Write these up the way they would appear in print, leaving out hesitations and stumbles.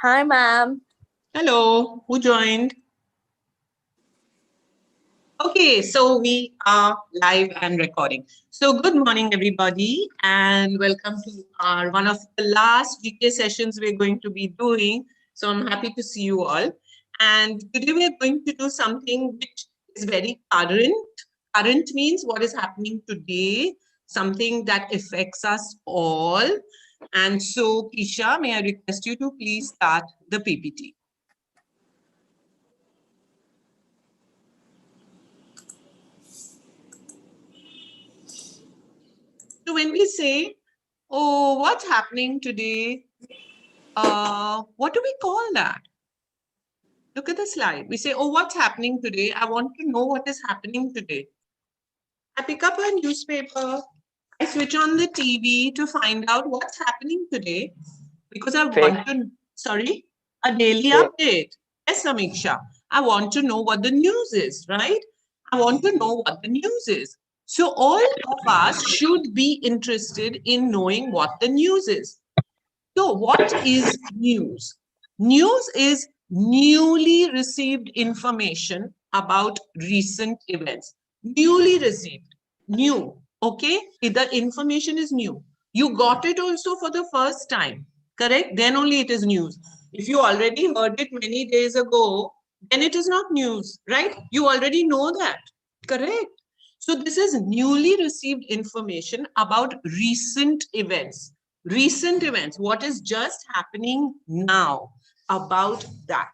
Hi, ma'am. Hello, who joined? Okay, so we are live and recording. So good morning, everybody, and welcome to our one of the last GK sessions we're going to be doing. So I'm happy to see you all. And today we're going to do something which is very current. Current means what is happening today, something that affects us all. And so, Kisha, may I request you to please start the PPT. So when we say, oh, what's happening today? What do we call that? Look at the slide. We say, oh, what's happening today? I want to know what is happening today. I pick up a newspaper. I switch on the TV to find out what's happening today because I want to, sorry, a daily update. Yes, Samiksha. I want to know what the news is, right? I want to know what the news is. So all of us should be interested in knowing what the news is. So what is news? News is newly received information about recent events. Newly received, new, okay? The information is new. You got it also for the first time, correct? Then only it is news. If you already heard it many days ago, then it is not news, right? You already know that, correct? So this is newly received information about recent events. Recent events, what is just happening now about that.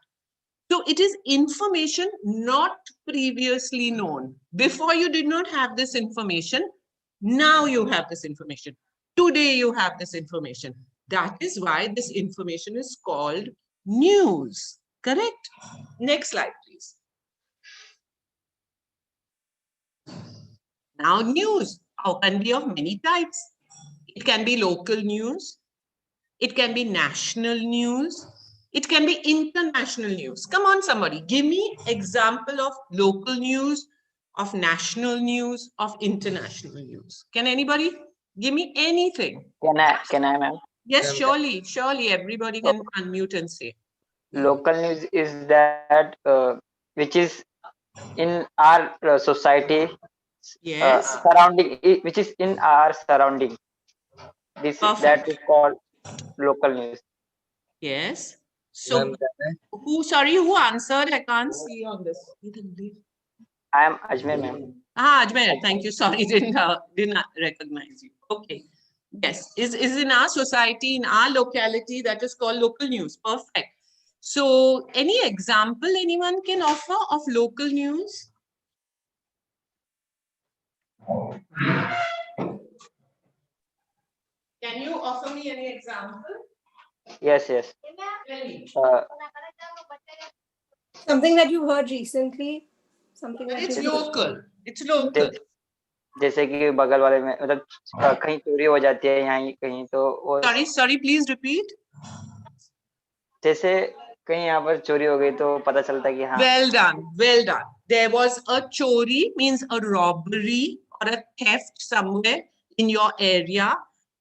So it is information not previously known. Before you did not have this information. Now you have this information. Today you have this information. That is why this information is called news. Correct? Next slide, please. Now news can be of many types. It can be local news. It can be national news. It can be international news. Come on, somebody, give me example of local news, of national news, of international news. Can anybody give me anything? Can I, ma'am? Yes, surely, everybody can unmute and say. Local news is that which is in our society, Yes. surrounding, which is in our surrounding. This that Perfect. is called local news. Yes. So, who answered? I can't see on this. I am Ajmer, ma'am. Ajmer, thank you. Sorry, didn't recognize you. Okay. Yes, is in our society, in our locality, that is called local news. Perfect. So, any example anyone can offer of local news? Can you offer me any example? Yes. Something that you heard recently. Something that It's you local. It's local. जैसे कि बगल वाले में मतलब कहीं चोरी हो जाती है यहाँ कहीं तो वो Sorry, please repeat. जैसे कहीं यहाँ पर चोरी हो गई तो पता चलता है कि हाँ. Well done. There was a chori, means a robbery or a theft somewhere in your area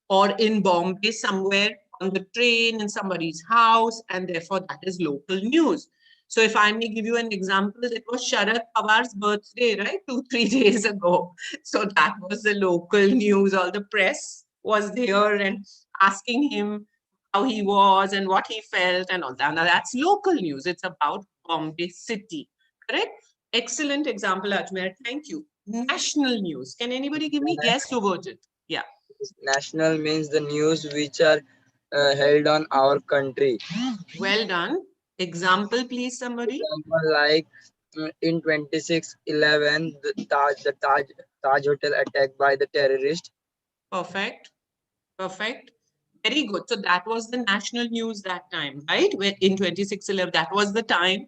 or in Bombay somewhere on the train in somebody's house, and therefore that is local news. So if I may give you an example, it was Sharad Pawar's birthday, right? 2-3 days ago. So that was the local news. All the press was there and asking him how he was and what he felt and all that. Now that's local news. It's about Bombay city, correct? Excellent example, Ajmer. Thank you. National news. Can anybody give me? Yes, Subhojit. Yeah. National means the news which are held on our country. Well done. Example, please, somebody. Example like in 26/11, the Taj Hotel attacked by the terrorist. Perfect. Very good. So that was the national news that time, right? In 26/11, that was the time.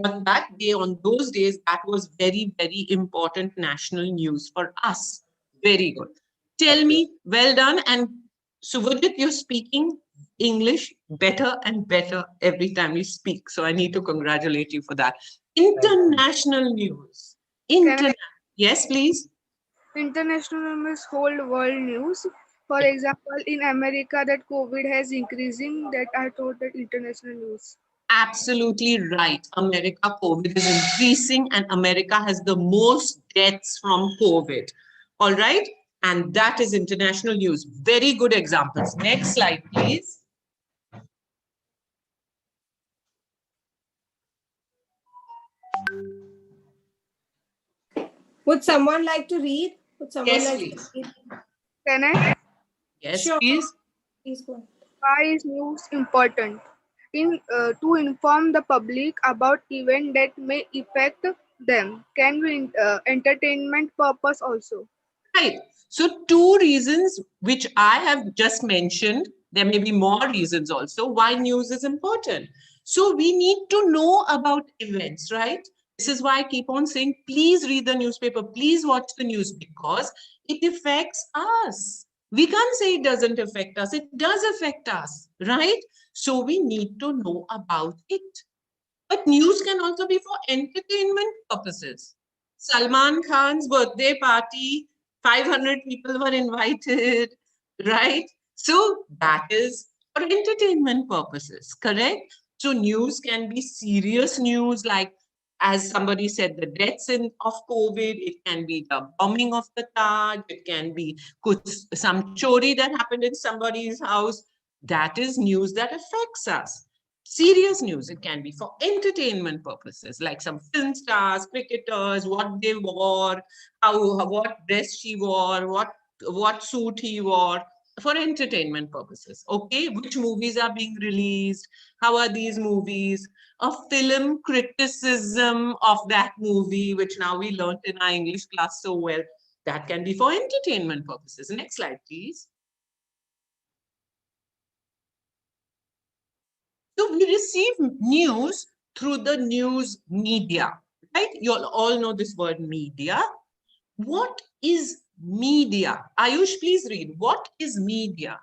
On that day, on those days, that was very, very important national news for us. Very good. Tell me, well done. And Subhajit, you're speaking English better and better every time you speak. So I need to congratulate you for that. International news. Yes, please. International news, whole world news. For example, in America, that COVID has increasing. That I told that international news. Absolutely right. America, COVID is increasing, and America has the most deaths from COVID. All right. And that is international news. Very good examples. Next slide, please. Would someone like to read? Would someone Yes, like please. to read? Can I? Yes, Sure. please. Please go ahead. Why is news important? To inform the public about events that may affect them. Can be entertainment purpose also. Right. So, two reasons which I have just mentioned, there may be more reasons also why news is important. So, we need to know about events, right? This is why I keep on saying, please read the newspaper, please watch the news, because it affects us. We can't say it doesn't affect us, it does affect us, right? So, we need to know about it. But news can also be for entertainment purposes. Salman Khan's birthday party, 500 people were invited, right? So that is for entertainment purposes, correct? So news can be serious news, like as somebody said, the deaths of COVID. It can be the bombing of the Taj. It can be some chori that happened in somebody's house. That is news that affects us. Serious news, it can be for entertainment purposes, like some film stars, cricketers, what they wore, what dress she wore, what suit he wore, for entertainment purposes. Okay, which movies are being released, how are these movies, a film criticism of that movie, which now we learned in our English class so well. That can be for entertainment purposes. Next slide, please. So we receive news through the news media, right? You all know this word media. What is media? Ayush, please read. What is media?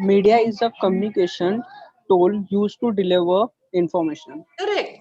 Media is a communication tool used to deliver information. Correct.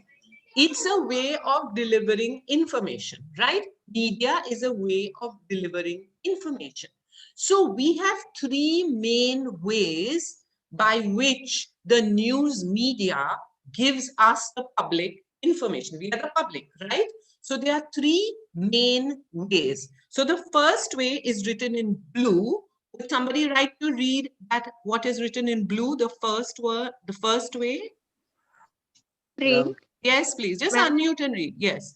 It's a way of delivering information, right? Media is a way of delivering information. So we have three main ways by which the news media gives us, the public, information. We are the public, right? So there are three main ways. So the first way is written in blue. Would somebody write to read that what is written in blue, the first word, the first way? Print, Yes, please. Just Ma'am. unmute and read. Yes.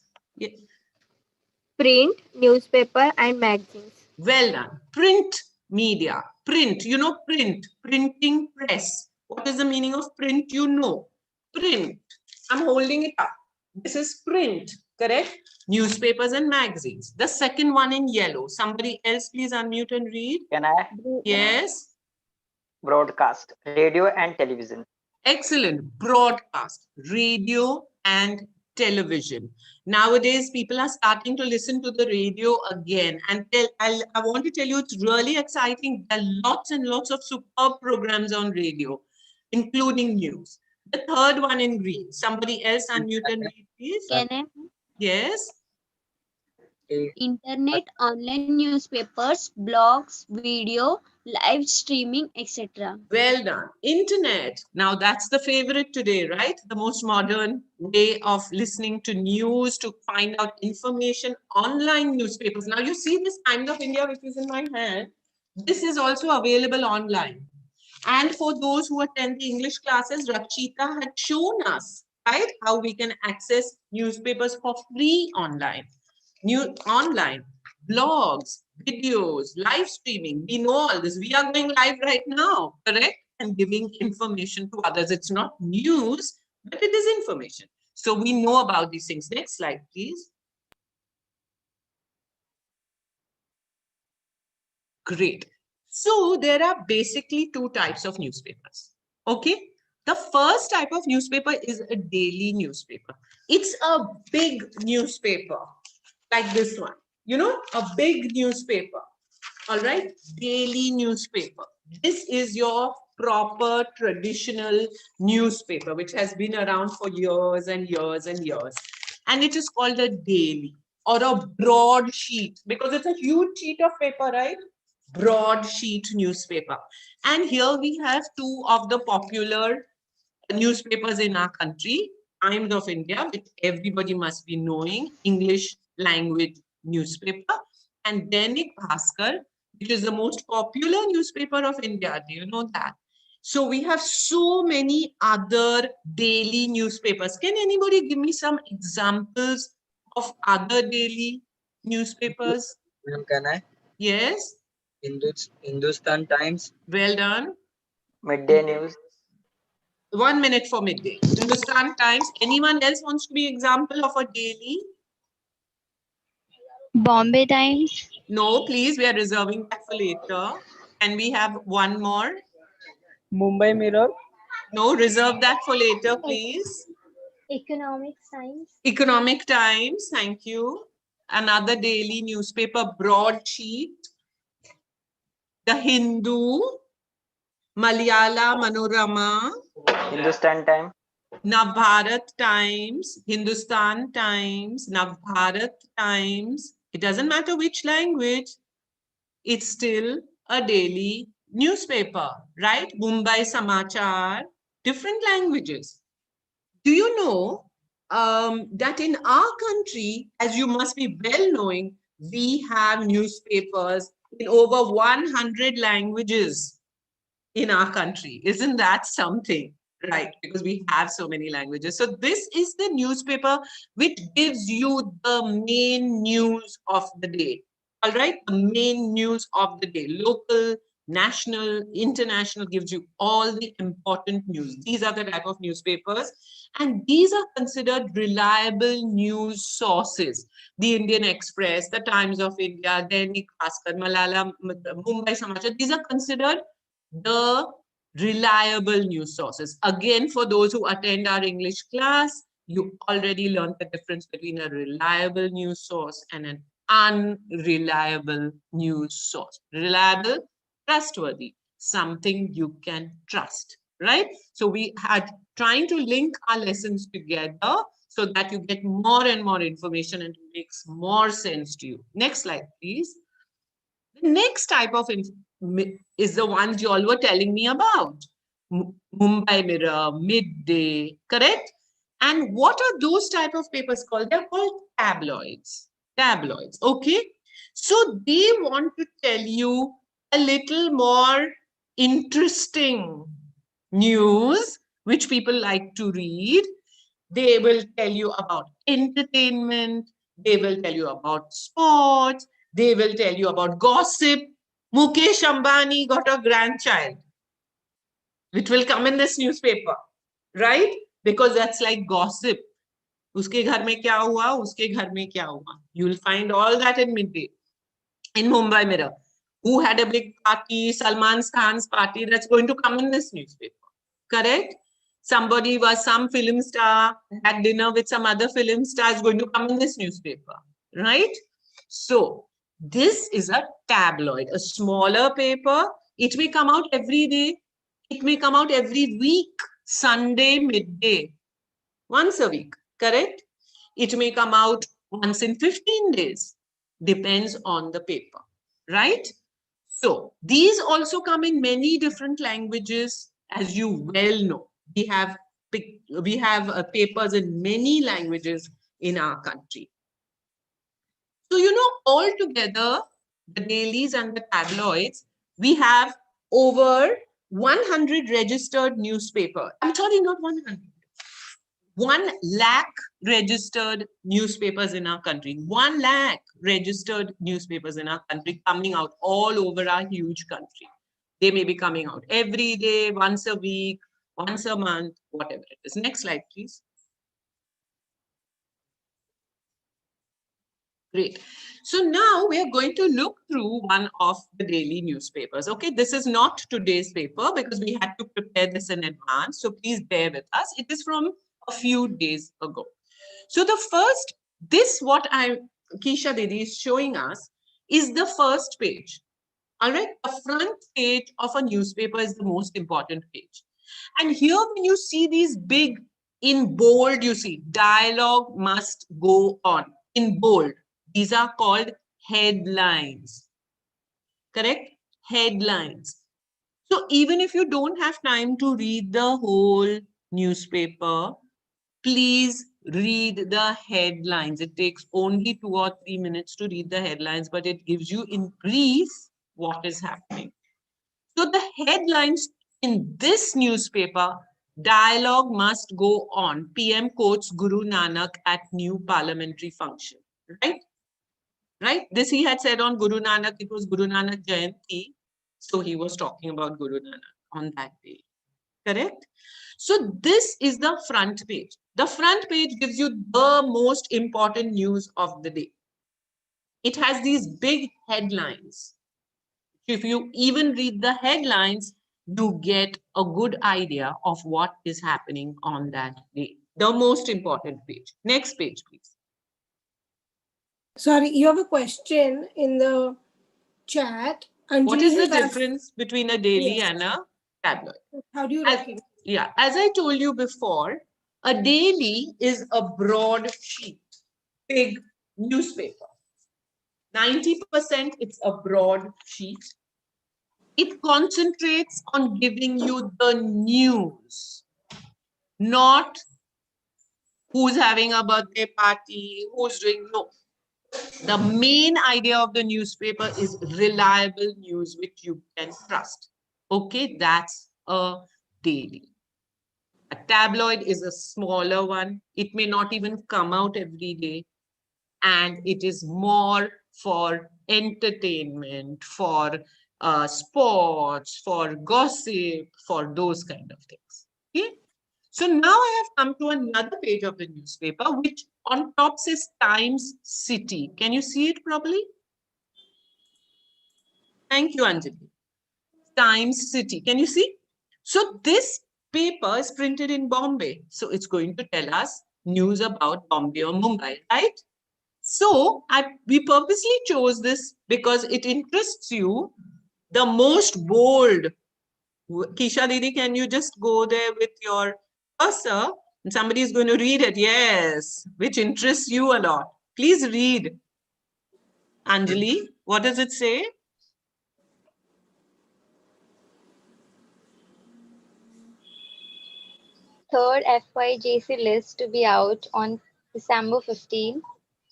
print, newspaper and magazines. Well done. Print media. Print. You know print. Printing press. What is the meaning of print? You know. Print. I'm holding it up. This is print. Correct? Newspapers and magazines. The second one in yellow. Somebody else please unmute and read. Can I? Yes. Broadcast, radio and television. Excellent. Broadcast, radio and television. Nowadays, people are starting to listen to the radio again. And I want to tell you, it's really exciting. There are lots and lots of superb programs on radio, including news. The third one in green. Somebody else unmute and read, please. Can I? Yes. Internet, online newspapers, blogs, video, live streaming, etc. Well done. Internet. Now that's the favorite today, right? The most modern way of listening to news, to find out information, online newspapers. Now you see this Times of India, which is in my hand. This is also available online. And for those who attend the English classes, Rakshita had shown us, right, how we can access newspapers for free online. Online, blogs, videos, live streaming. We know all this. We are going live right now, correct? And giving information to others. It's not news, but it is information. So we know about these things. Next slide, please. Great. So there are basically two types of newspapers. Okay. The first type of newspaper is a daily newspaper. It's a big newspaper like this one. You know, a big newspaper. All right. Daily newspaper. This is your proper traditional newspaper, which has been around for years and years and years. And it is called a daily. or a broadsheet, because it's a huge sheet of paper, right? Broadsheet newspaper. And here we have two of the popular newspapers in our country. Times of India, which everybody must be knowing, English language newspaper, and Dainik Bhaskar, which is the most popular newspaper of India. Do you know that? So we have so many other daily newspapers. Can anybody give me some examples of other daily newspapers? Ma'am, can I? Yes, Hindustan Times. well done. Midday news. 1 minute for midday. Hindustan Times. Anyone else wants to be example of a daily? Bombay Times. No, please, we are reserving that for later. And we have one more. Mumbai Mirror, No, reserve that for later, please. Economic Times. Economic Times, thank you. Another daily newspaper, broadsheet. The Hindu, Malayala Manorama, Hindustan Time. Navbharat Times, Hindustan Times, Navbharat Times. It doesn't matter which language, it's still a daily newspaper, right? Mumbai Samachar, different languages. Do you know that in our country, as you must be well knowing, we have newspapers in over 100 languages in our country. Isn't that something? Right, because we have so many languages. So this is the newspaper which gives you the main news of the day. All right, the main news of the day, local, national, international, gives you all the important news. These are the type of newspapers, and these are considered reliable news sources. The Indian Express, the Times of India, Dainik Bhaskar, Malala, Mumbai Samachar, these are considered the reliable news sources. Again, for those who attend our English class, you already learned the difference between a reliable news source and an unreliable news source. Reliable, trustworthy, something you can trust, right? So we had trying to link our lessons together so that you get more and more information and it makes more sense to you. Next slide, please. The next type of is the ones you all were telling me about. Mumbai Mirror, Midday, correct? And what are those type of papers called? They're called tabloids. Tabloids, okay? So they want to tell you a little more interesting news, which people like to read. They will tell you about entertainment. They will tell you about sports. They will tell you about gossip. Mukesh Ambani got a grandchild, which will come in this newspaper, right? Because that's like gossip. Uske ghar mein kya hua? Uske ghar mein kya hua? You will find all that in midday. In Mumbai Mirror, who had a big party? Salman Khan's party. That's going to come in this newspaper, correct? Somebody was some film star, had dinner with some other film star, is going to come in this newspaper, right? So this is a tabloid, a smaller paper. It may come out every day. It may come out every week, Sunday midday, once a week, correct? It may come out once in 15 days, depends on the paper, right? So these also come in many different languages, as you well know. We have papers in many languages in our country. So, you know, all together, the dailies and the tabloids, we have over 100 registered newspaper. I'm sorry, not 100. 1 lakh registered newspapers in our country. 1 lakh registered newspapers in our country coming out all over our huge country. They may be coming out every day, once a week, once a month, whatever it is. Next slide, please. Great. So now we are going to look through one of the daily newspapers. Okay, this is not today's paper because we had to prepare this in advance. So please bear with us. It is from a few days ago. So the first, Keisha Didi is showing us is the first page. All right, the front page of a newspaper is the most important page. And here when you see these big, in bold, you see, dialogue must go on, in bold. These are called headlines. Correct? Headlines. So even if you don't have time to read the whole newspaper, please read the headlines. It takes only 2 or 3 minutes to read the headlines, but it gives you in brief what is happening. So the headlines in this newspaper, dialogue must go on. PM quotes Guru Nanak at new parliamentary function, right? Right? This he had said on Guru Nanak, it was Guru Nanak Jayanti. So he was talking about Guru Nanak on that day, correct? So this is the front page. The front page gives you the most important news of the day. It has these big headlines. If you even read the headlines, you get a good idea of what is happening on that day. The most important page. Next page, please. Sorry, you have a question in the chat. What is the Anjali has asked, difference between a daily Yes. and a tabloid? how do you As, recognize? yeah, as I told you before, a daily is a broad sheet, big newspaper. 90% it's a broad sheet. It concentrates on giving you the news, not who's having a birthday party, who's doing, no. The main idea of the newspaper is reliable news which you can trust. Okay, that's a daily. A tabloid is a smaller one. It may not even come out every day. And it is more for entertainment, for sports, for gossip, for those kind of things. Okay. So now I have come to another page of the newspaper, which on top says Times City. Can you see it properly? Thank you, Anjali. Times City. Can you see? So this paper is printed in Bombay. So it's going to tell us news about Bombay or Mumbai, right? So we purposely chose this because it interests you. The most bold. Kisha Didi, can you just go there with your cursor? And somebody is going to read it. Yes, which interests you a lot. Please read. Anjali, what does it say? Third FYJC list to be out on December 15.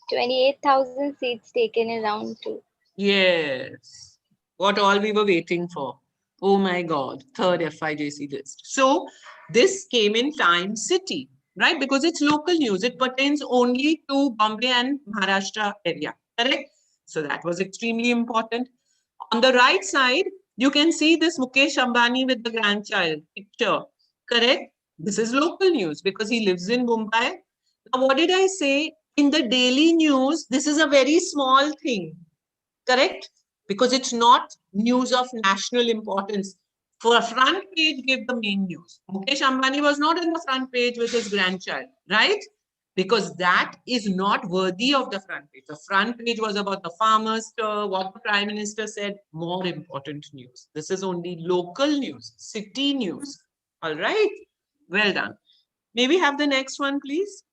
28,000 seats taken in round 2. Yes. What all we were waiting for. Oh my God, third FIJC list. So this came in Times City, right? Because it's local news. It pertains only to Bombay and Maharashtra area, correct? So that was extremely important. On the right side, you can see this Mukesh Ambani with the grandchild picture, correct? This is local news because he lives in Mumbai. Now, what did I say? In the daily news, this is a very small thing, correct? Because it's not news of national importance. For a front page, give the main news. Mukesh Ambani was not in the front page with his grandchild, right? Because that is not worthy of the front page. The front page was about the farmers, what the Prime Minister said, more important news. This is only local news, city news. All right, well done. May we have the next one, please?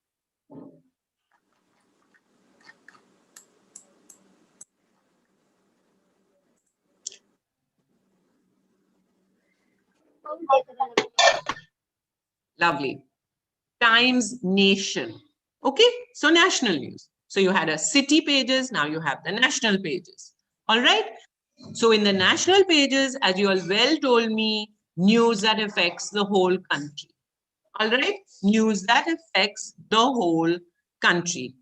Lovely. Times Nation. Okay, so national news. So you had a city pages, now you have the national pages. All right. So in the national pages, as you all well told me, news that affects the whole country. All right, news that affects the whole country.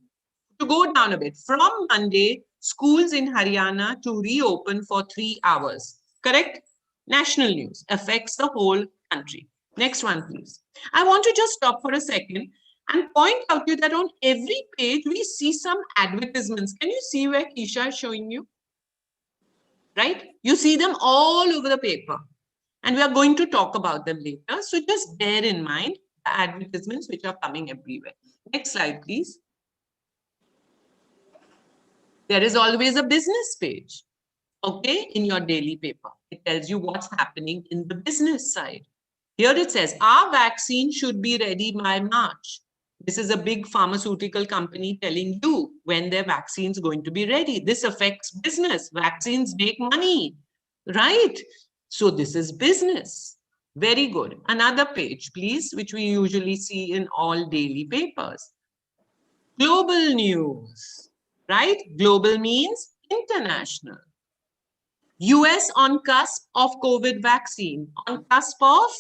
To go down a bit, from Monday, schools in Haryana to reopen for 3 hours. Correct? National news affects the whole country. Next one, please. I want to just stop for a second and point out to you that on every page, we see some advertisements. Can you see where Kisha is showing you? Right? You see them all over the paper. And we are going to talk about them later. So just bear in mind the advertisements which are coming everywhere. Next slide, please. There is always a business page, okay, in your daily paper. It tells you what's happening in the business side. Here it says, our vaccine should be ready by March. This is a big pharmaceutical company telling you when their vaccine is going to be ready. This affects business. Vaccines make money, right? So this is business. Very good. Another page, please, which we usually see in all daily papers. Global news, right? Global means international. US on cusp of COVID vaccine. On cusp of,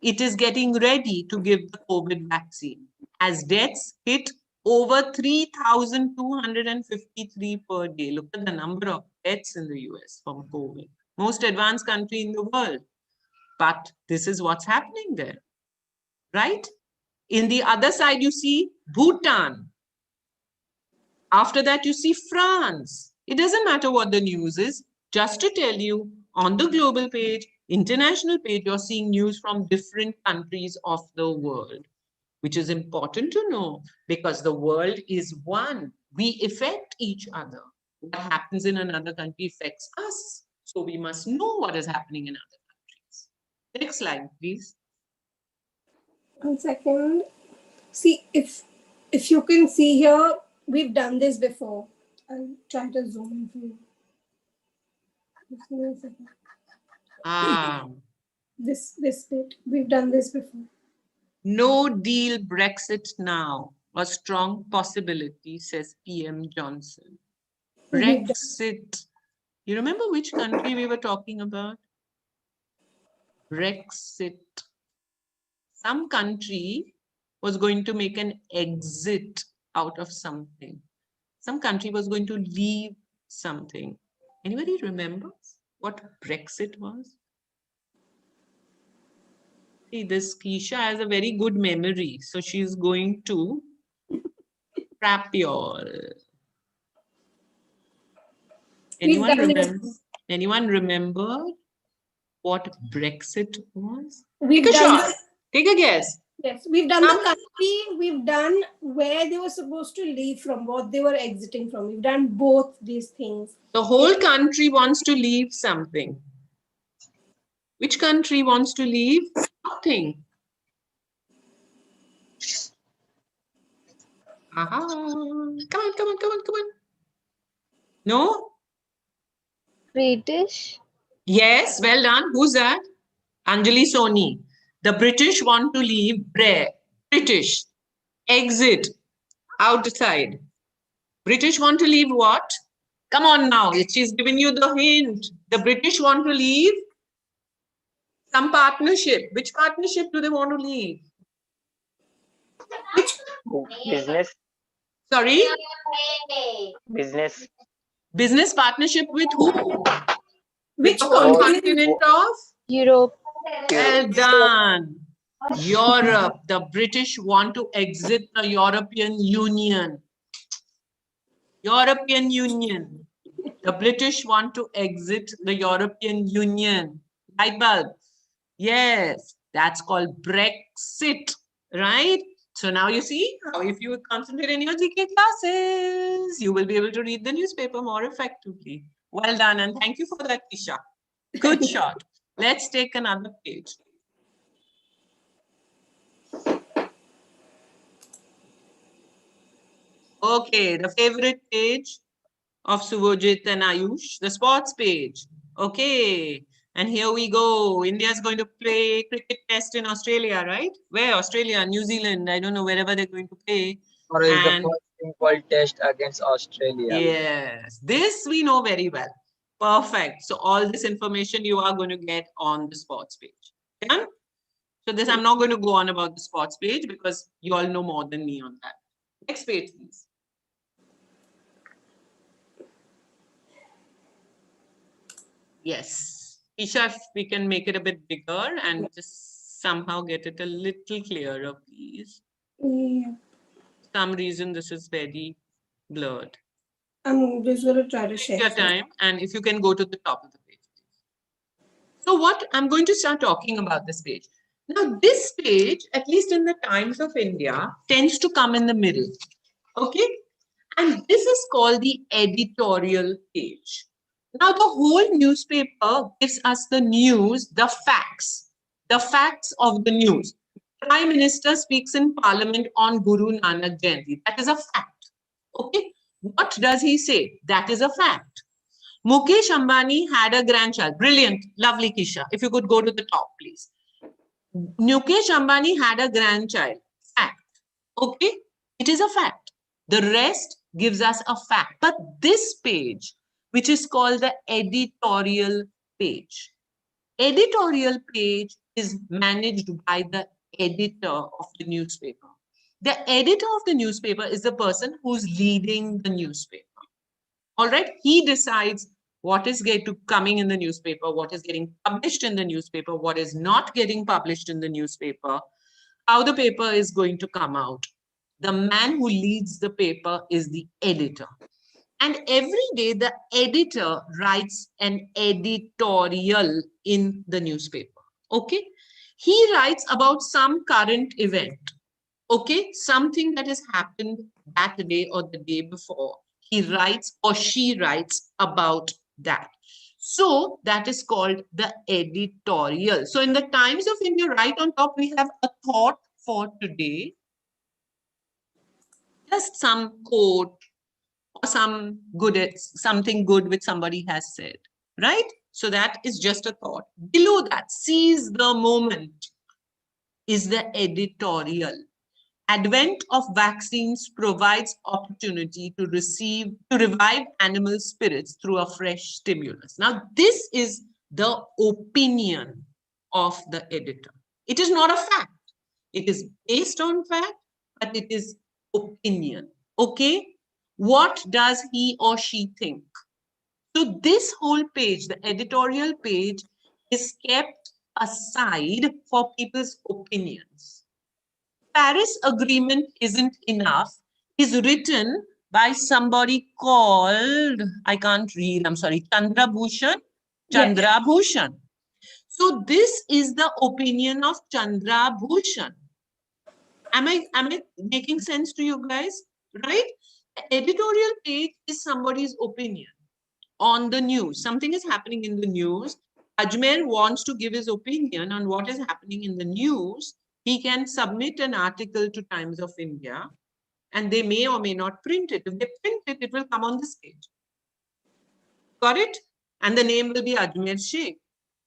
it is getting ready to give the COVID vaccine. As deaths hit over 3,253 per day. Look at the number of deaths in the US from COVID. Most advanced country in the world. But this is what's happening there, right? In the other side, you see Bhutan. After that, you see France. It doesn't matter what the news is. Just to tell you, on the global page, international page, you're seeing news from different countries of the world, which is important to know because the world is one. We affect each other. What happens in another country affects us. So we must know what is happening in other countries. Next slide, please. 1 second. See, if you can see here, we've done this before. I'll try to zoom in for you. Just give me a second. This bit, we've done this before. No deal Brexit now. A strong possibility, says PM Johnson. Brexit. You remember which country we were talking about? Brexit. Some country was going to make an exit out of something. Some country was going to leave something. Anybody remember what Brexit was? See, this Keisha has a very good memory. So she's going to trap you all. Anyone remember what Brexit was? Take a shot. Take a guess. Yes, we've done the country, we've done where they were supposed to leave from, what they were exiting from. We've done both these things. The whole country wants to leave something. Which country wants to leave something? Aha. Come on. No? British. Yes, well done. Who's that? Anjali Soni. The British want to leave British. Exit. Outside. British want to leave what? Come on now. She's giving you the hint. The British want to leave some partnership. Which partnership do they want to leave? Business. Sorry? Business. Business partnership with who? Which continent of? Europe. Well done. Europe. The British want to exit the European Union. European Union. The British want to exit the European Union. Light bulb. Yes, that's called Brexit, right? So now you see how if you concentrate in your GK classes, you will be able to read the newspaper more effectively. Well done, and thank you for that, Isha. Good shot. Let's take another page. Okay, the favorite page of Subhojit and Ayush, the sports page. Okay, and here we go. India is going to play cricket test in Australia, right? Where? Australia, New Zealand, I don't know, wherever they're going to play. Or is the first simple test against Australia. Yes, this we know very well. Perfect. So all this information you are going to get on the sports page. Yeah? So this, I'm not going to go on about the sports page because you all know more than me on that. Next page, please. Yes. Isha, if we can make it a bit bigger and just somehow get it a little clearer, please. Yeah. For some reason, this is very blurred. I'm just going to try to share. Take your time, and if you can go to the top of the page. So what I'm going to start talking about this page. Now, this page, at least in the Times of India, tends to come in the middle. Okay? And this is called the editorial page. Now, the whole newspaper gives us the news, the facts of the news. Prime Minister speaks in Parliament on Guru Nanak Jayanti. That is a fact. Okay. What does he say? That is a fact. Mukesh Ambani had a grandchild. Brilliant. Lovely, Kisha. If you could go to the top, please. Mukesh Ambani had a grandchild. Fact. Okay. It is a fact. The rest gives us a fact. But this page, which is called the editorial page, editorial page is managed by the editor of the newspaper. The editor of the newspaper is the person who's leading the newspaper. All right, he decides what is coming in the newspaper, what is getting published in the newspaper, what is not getting published in the newspaper, how the paper is going to come out. The man who leads the paper is the editor. And every day the editor writes an editorial in the newspaper. Okay. He writes about some current event. Okay. Something that has happened that day or the day before. He writes or she writes about that. So that is called the editorial. So in the Times of India, right on top, we have a thought for today. Just some quote or something good which somebody has said, right? So that is just a thought. Below that, seize the moment is the editorial. Advent of vaccines provides opportunity to revive animal spirits through a fresh stimulus. Now, this is the opinion of the editor. It is not a fact. It is based on fact, but it is opinion. Okay? What does he or she think? So this whole page, the editorial page, is kept aside for people's opinions. Paris Agreement isn't enough is written by somebody called, I can't read, I'm sorry, Chandra Bhushan. So this is the opinion of Chandra Bhushan. Am I making sense to you guys? Right? The editorial page is somebody's opinion on the news. Something is happening in the news. Ajmer wants to give his opinion on what is happening in the news. He can submit an article to Times of India and they may or may not print it. If they print it, it will come on this page. Got it? And the name will be Ajmer Sheikh.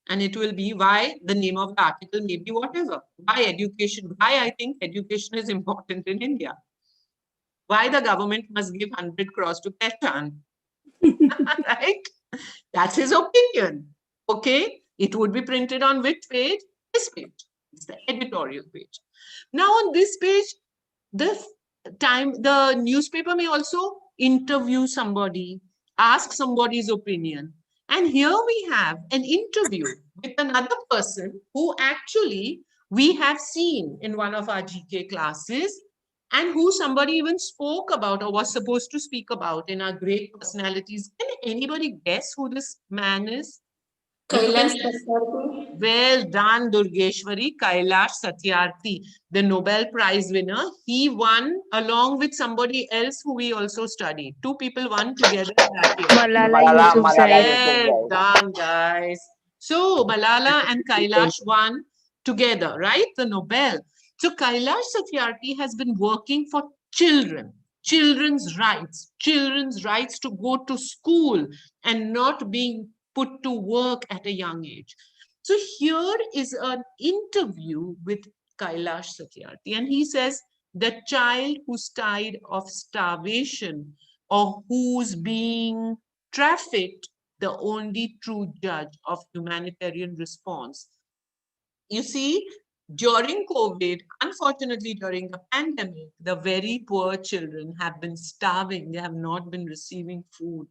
And it will be why the name of the article may be whatever. Why education? Why I think education is important in India. Why the government must give 100 crores to Pehchaan. Right? That's his opinion. Okay? It would be printed on which page? This page. It's the editorial page. Now on this page, the newspaper may also interview somebody, ask somebody's opinion. And here we have an interview with another person who actually we have seen in one of our GK classes and who somebody even spoke about or was supposed to speak about in our great personalities. Can anybody guess who this man is? Well done, Durgeshwari. Kailash Satyarthi, the Nobel Prize winner. He won along with somebody else who we also studied. Two people won together that year. Malala Yousafzai. Well done, guys. So Malala and Kailash won together, right? The Nobel. So Kailash Satyarthi has been working for children, children's rights to go to school and not being put to work at a young age. So here is an interview with Kailash Satyarthi, and he says, the child who's died of starvation or who's being trafficked, the only true judge of humanitarian response. You see, during COVID, unfortunately during the pandemic, the very poor children have been starving. They have not been receiving food.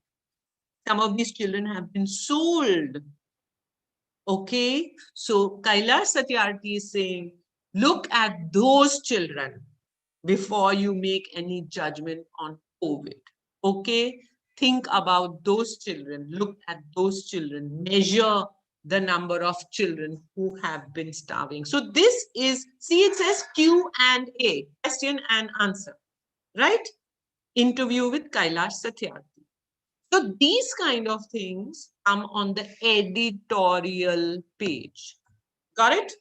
Some of these children have been sold. Okay, so Kailash Satyarthi is saying, look at those children before you make any judgment on COVID. Okay, think about those children, look at those children, measure the number of children who have been starving. So this is, see, it says Q&A, question and answer, right? Interview with Kailash Satyarthi. So these kind of things come on the editorial page. Got it?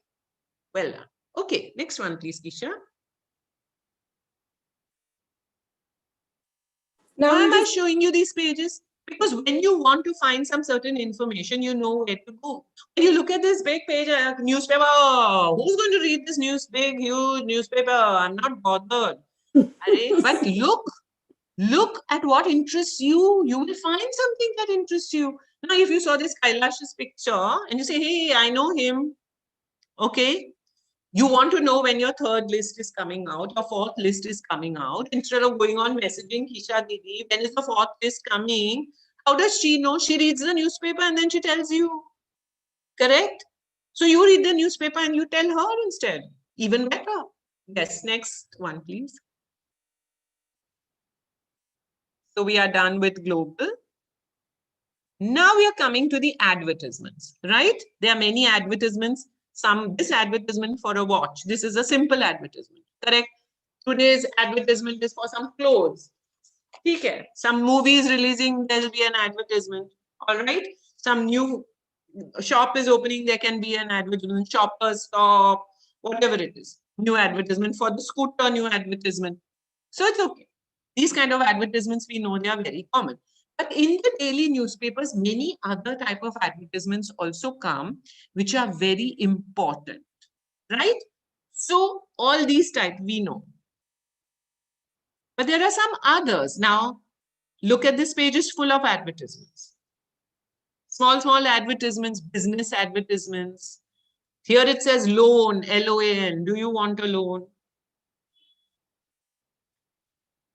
Well done. Okay, next one, please, Kisha. Now Why I'm am I just showing you these pages? Because when you want to find some certain information, you know where to go. When you look at this big page, newspaper, who's going to read this big, huge newspaper? I'm not bothered. But look at what interests you. You will find something that interests you. Now, if you saw this Kailash's picture and you say, hey, I know him, okay, you want to know when your third list is coming out, your fourth list is coming out. Instead of going on messaging Kisha Didi, when is the fourth list coming? How does she know? She reads the newspaper and then she tells you. Correct? So you read the newspaper and you tell her instead. Even better. Yes, next one, please. So we are done with global. Now we are coming to the advertisements, right? There are many advertisements. This advertisement for a watch. This is a simple advertisement, correct? Today's advertisement is for some clothes. Okay. Some movies releasing, there will be an advertisement. All right. Some new shop is opening, there can be an advertisement. Shoppers stop, whatever it is. New advertisement for the scooter, new advertisement. So it's okay. These kind of advertisements, we know they are very common. But in the daily newspapers, many other type of advertisements also come, which are very important, right? So all these type we know. But there are some others. Now, look at this page is full of advertisements. Small advertisements, business advertisements. Here it says loan, LOAN. Do you want a loan?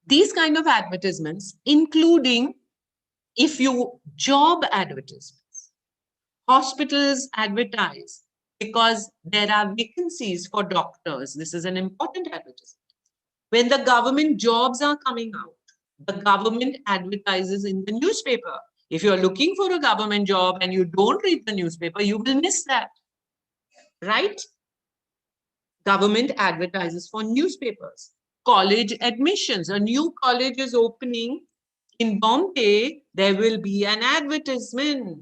These kind of advertisements, including if you job advertisements, hospitals advertise because there are vacancies for doctors. This is an important advertisement. When the government jobs are coming out, the government advertises in the newspaper. If you're looking for a government job and you don't read the newspaper, you will miss that, right? Government advertises for newspapers. College admissions. A new college is opening in Bombay. There will be an advertisement.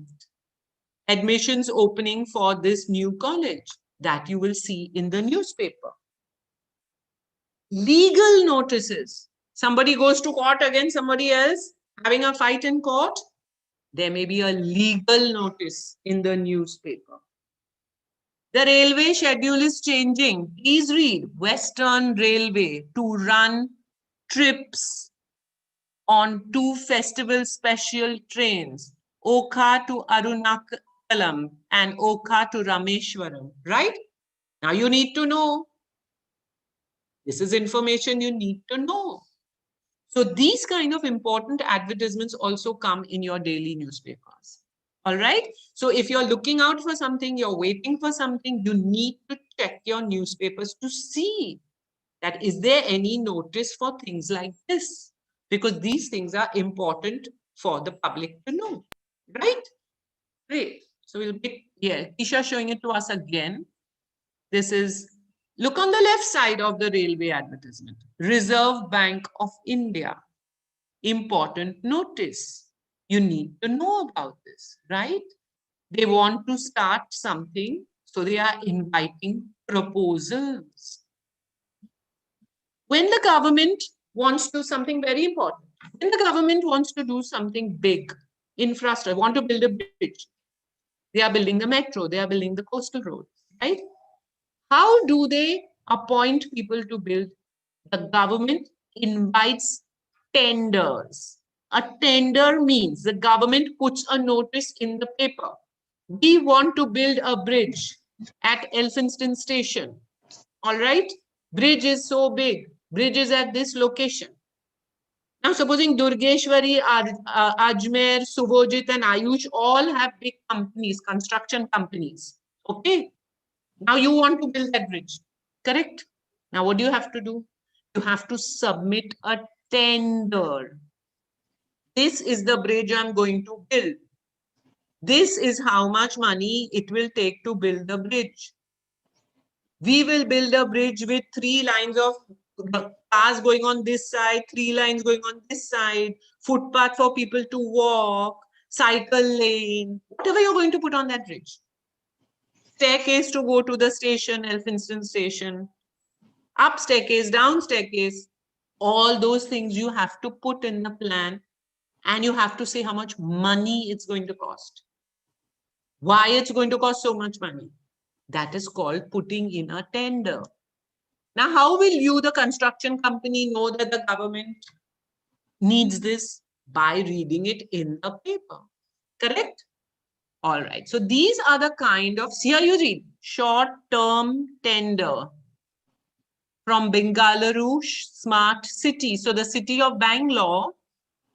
Admissions opening for this new college that you will see in the newspaper. Legal notices. Somebody goes to court against somebody else, having a fight in court. There may be a legal notice in the newspaper. The railway schedule is changing. Please read Western Railway to run trips on 2 festival special trains, Okha to Arunachalam and Okha to Rameshwaram, right? Now you need to know. This is information you need to know. So these kind of important advertisements also come in your daily newspapers. All right. So if you're looking out for something, you're waiting for something, you need to check your newspapers to see that is there any notice for things like this? Because these things are important for the public to know. Right? Great. So we'll be, yeah, Isha showing it to us again. This is, look on the left side of the railway advertisement. Reserve Bank of India. Important notice. You need to know about this, right? They want to start something, so they are inviting proposals. When the government wants to do something very important, when the government wants to do something big, infrastructure, want to build a bridge, they are building the metro, they are building the coastal road, right? How do they appoint people to build? The government invites tenders. A tender means the government puts a notice in the paper. We want to build a bridge at Elphinstone Station. All right? Bridge is so big. Bridge is at this location. Now, supposing Durgeshwari, Ajmer, Subhojit, and Ayush all have big companies, construction companies. Okay? Now you want to build that bridge. Correct? Now, what do you have to do? You have to submit a tender. This is the bridge I'm going to build. This is how much money it will take to build the bridge. We will build a bridge with 3 lines of cars going on this side, 3 lines going on this side, footpath for people to walk, cycle lane, whatever you're going to put on that bridge. staircase to go to the station, Elphinstone station, up staircase, down staircase, all those things you have to put in the plan, and you have to say how much money it's going to cost. Why it's going to cost so much money. That is called putting in a tender. Now, how will you, the construction company, know that the government needs this? By reading it in the paper. Correct? All right. So these are the kind of, here you read, short-term tender from Bengaluru Smart City. So the city of Bangalore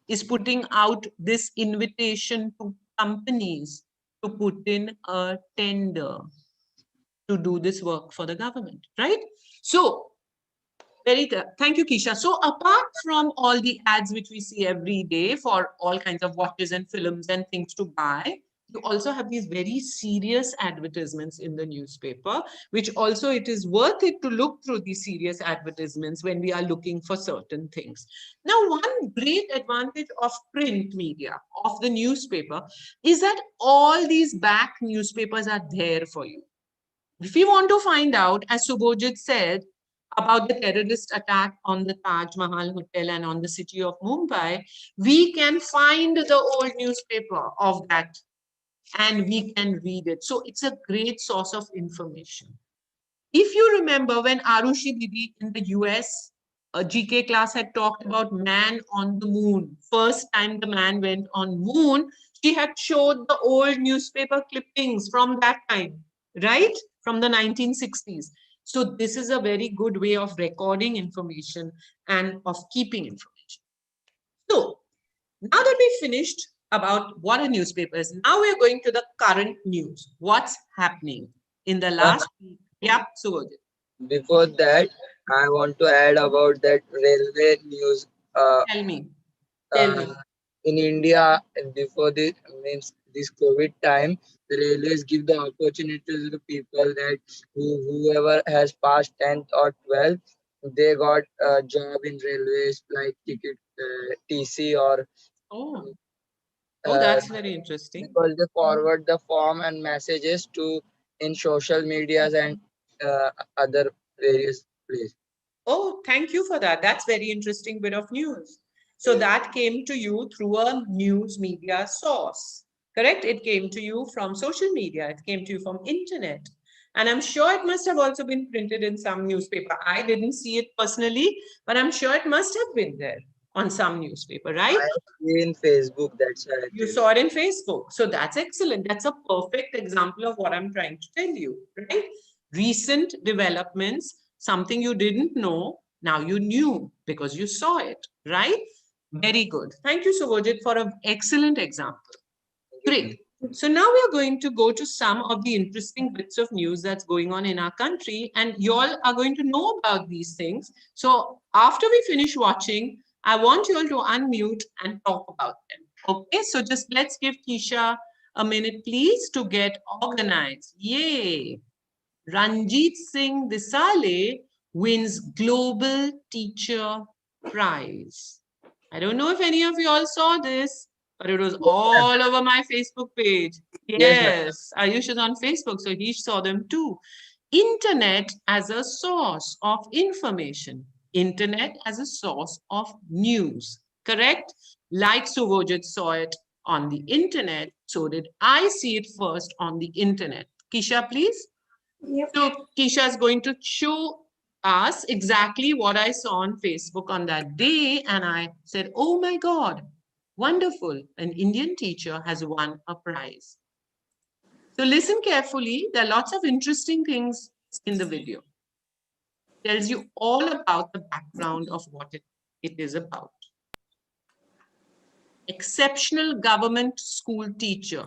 is putting out this invitation to companies to put in a tender to do this work for the government, right? So, thank you, Kisha. So apart from all the ads which we see every day for all kinds of watches and films and things to buy, you also have these very serious advertisements in the newspaper, which also it is worth it to look through these serious advertisements when we are looking for certain things. Now, one great advantage of print media, of the newspaper, is that all these back newspapers are there for you. If you want to find out, as Subhojit said, about the terrorist attack on the Taj Mahal Hotel and on the city of Mumbai, we can find the old newspaper of that and we can read it. So it's a great source of information. If you remember when Arushi Didi in the US, a GK class had talked about man on the moon. First time the man went on moon, she had showed the old newspaper clippings from that time, right? From the 1960s. So this is a very good way of recording information and of keeping information. So now that we finished about what a newspaper is, now we're going to the current news. What's happening in the last week? Yeah, Subhojit. Before that, I want to add about that railway news. Tell me. Tell me. In India, before this means this COVID time, the railways give the opportunity to the people that whoever has passed 10th or 12th, they got a job in railways like ticket TC or Oh, uh, that's very interesting. because they forward the form and messages to in social medias and other various places. Oh, thank you for that. That's very interesting bit of news. So that came to you through a news media source, correct? It came to you from social media. It came to you from internet. And I'm sure it must have also been printed in some newspaper. I didn't see it personally, but I'm sure it must have been there on some newspaper, right? I see in Facebook, that's why You saw it in Facebook. So that's excellent. That's a perfect example of what I'm trying to tell you, right? Recent developments, something you didn't know, now you knew because you saw it, right? Very good. Thank you, Subhojit, for an excellent example. Great. So now we are going to go to some of the interesting bits of news that's going on in our country, and you all are going to know about these things. So after we finish watching, I want you all to unmute and talk about them. Okay, so just let's give Kisha a minute, please, to get organized. Yay! Ranjit Singh Desale wins Global Teacher Prize. I don't know if any of you all saw this, but it was all over my Facebook page. Yes, Ayush is on Facebook, so he saw them too. Internet as a source of information. Internet as a source of news. Correct? Like Subhojit saw it on the internet, so did I see it first on the internet. Kisha, please. Yep. So Kisha is going to show us exactly what I saw on Facebook on that day. And I said, oh my God, wonderful. An Indian teacher has won a prize. So listen carefully. There are lots of interesting things in the video. It tells you all about the background of what it is about. Exceptional government school teacher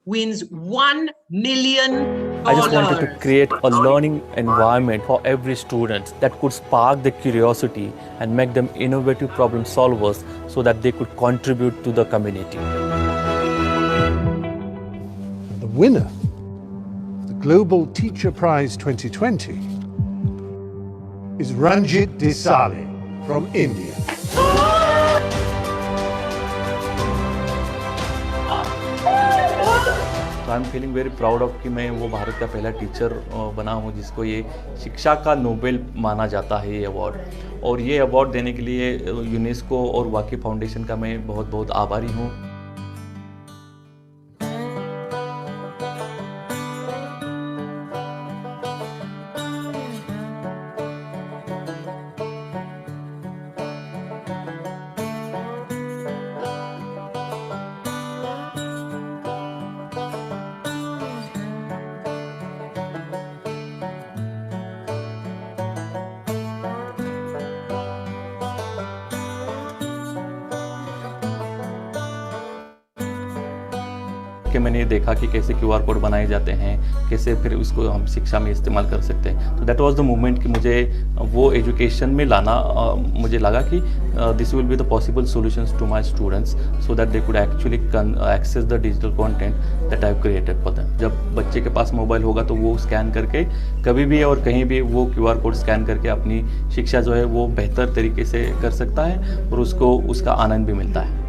wins $1 million. I just wanted to create a learning environment for every student that could spark the curiosity and make them innovative problem solvers so that they could contribute to the community. The winner of the Global Teacher Prize 2020 is Ranjit Desale from India. So I am feeling very proud of कि मैं वो भारत का पहला teacher बना हूँ जिसको ये शिक्षा का नोबेल माना जाता है ये अवार्ड। और ये अवार्ड देने के लिए यूनेस्को और वाकी फाउंडेशन का मैं बहुत बहुत आभारी हूँ। कि मैंने देखा कि कैसे क्यूआर कोड बनाए जाते हैं, कैसे फिर उसको हम शिक्षा में इस्तेमाल कर सकते हैं। तो दैट वाज द मोमेंट कि मुझे वो एजुकेशन में लाना, मुझे लगा कि this will be the possible solutions to my students so that they could actually access the digital content that I have created for them. जब बच्चे के पास मोबाइल होगा तो वो स्कैन करके कभी भी और कहीं भी वो क्यूआर कोड स्कैन करके अपनी शिक्षा जो है वो बेहतर तरीके से कर सकता है और उसको उसका आनंद भी मिलता है।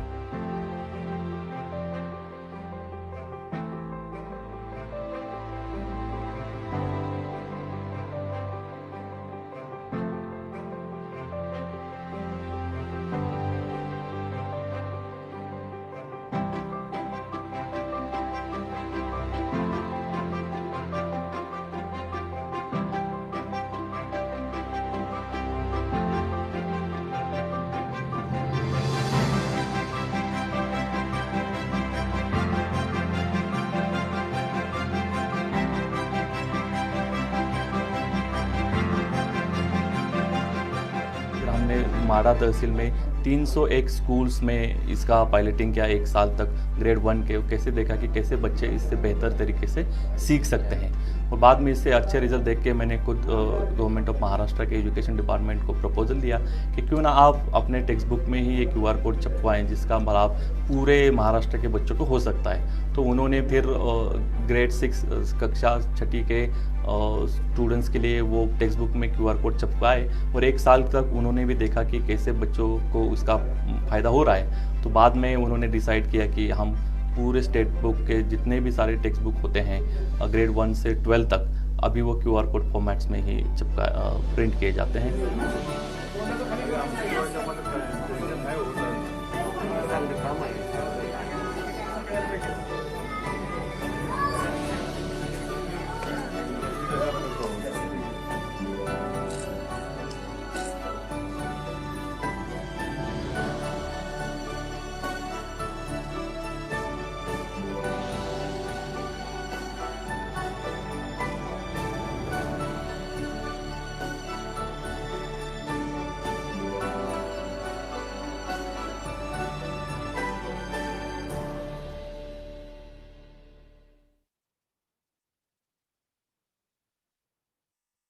हमने माड़ा तहसील में 301 स्कूल्स में इसका पायलटिंग किया 1 साल तक ग्रेड 1 के। कैसे देखा कि कैसे बच्चे इससे बेहतर तरीके से सीख सकते हैं और बाद में इससे अच्छे रिजल्ट देख के मैंने खुद गवर्नमेंट ऑफ महाराष्ट्र के एजुकेशन डिपार्टमेंट को प्रपोजल दिया कि क्यों ना आप अपने टेक्स्ट बुक में ही ये क्यूआर कोड छपवाएं जिसका लाभ पूरे महाराष्ट्र के बच्चों को हो सकता है। तो उन्होंने फिर ग्रेड 6 कक्षा 6ठी के स्टूडेंट्स के लिए वो टेक्स्ट बुक में क्यूआर कोड छपवाए और 1 साल तक उन्होंने भी देखा कि कैसे बच्चों को उसका फ़ायदा हो रहा है। तो बाद में उन्होंने डिसाइड किया कि हम पूरे स्टेट बुक के जितने भी सारे टेक्स्ट बुक होते हैं ग्रेड 1 से 12 तक अभी वो क्यूआर कोड फॉर्मेट्स में ही प्रिंट किए जाते हैं।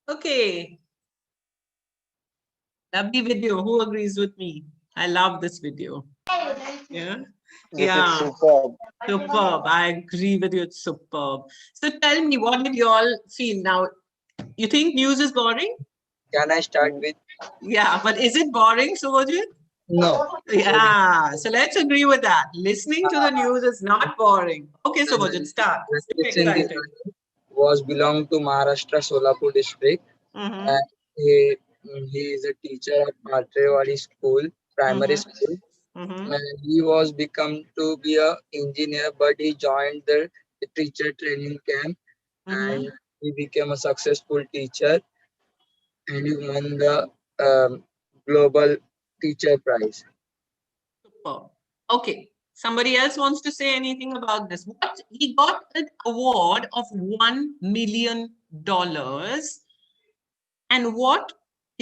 Okay. Lovely video. Who agrees with me? I love this video. Yeah. This Yeah. is superb. Superb. I agree with you. It's superb. So tell me, what did you all feel now? You think news is boring? Can I start with? Yeah, but is it boring, Subhajit? No. Yeah. So let's agree with that. Listening to the news is not boring. Okay, Subhajit, start. Super Listen, this excited. was belong to Maharashtra Solapur district. Mhm. And he is a teacher at Patrewadi School, primary Mhm. school. Mhm. And he was become to be a engineer, but he joined the teacher training camp Mhm. and he became a successful teacher and he won the global teacher prize. Superb. Okay. Somebody else wants to say anything about this? What he got an award of $1 million, and what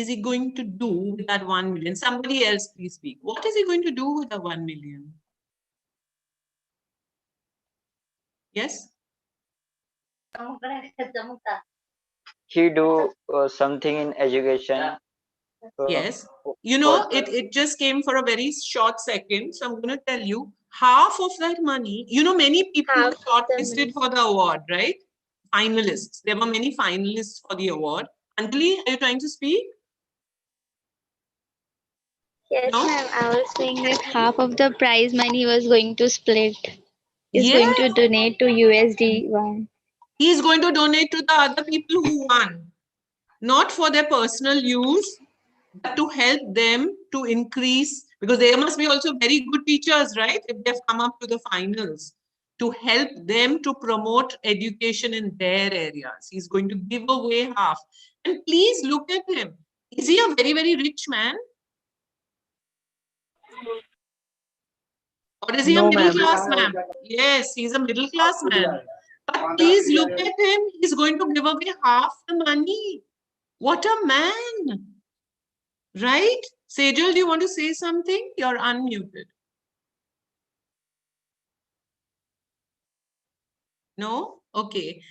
is he going to do with that 1 million? Somebody else, please speak. What is he going to do with the 1 million? Yes. He do something in education. Yes. You know, it just came for a very short second. So I'm going to tell you half of that money. You know, many people were shortlisted for the award, right? Finalists. There were many finalists for the award. Anjali, are you trying to speak? Yes, No? ma'am. I was saying that half of the prize money was going to split. Is Yeah, going to donate to USD one. he's going to donate to the other people who won, not for their personal use, but to help them to increase, because they must be also very good teachers, right? If they've come up to the finals, to help them to promote education in their areas. He's going to give away half. And please look at him. Is he a very, very rich man? Or is he a No, middle ma'am. class man? Yes, he's a middle class man. But please look at him. He's going to give away half the money. What a man. Right? Sejal, do you want to say something? You're unmuted. No? Okay.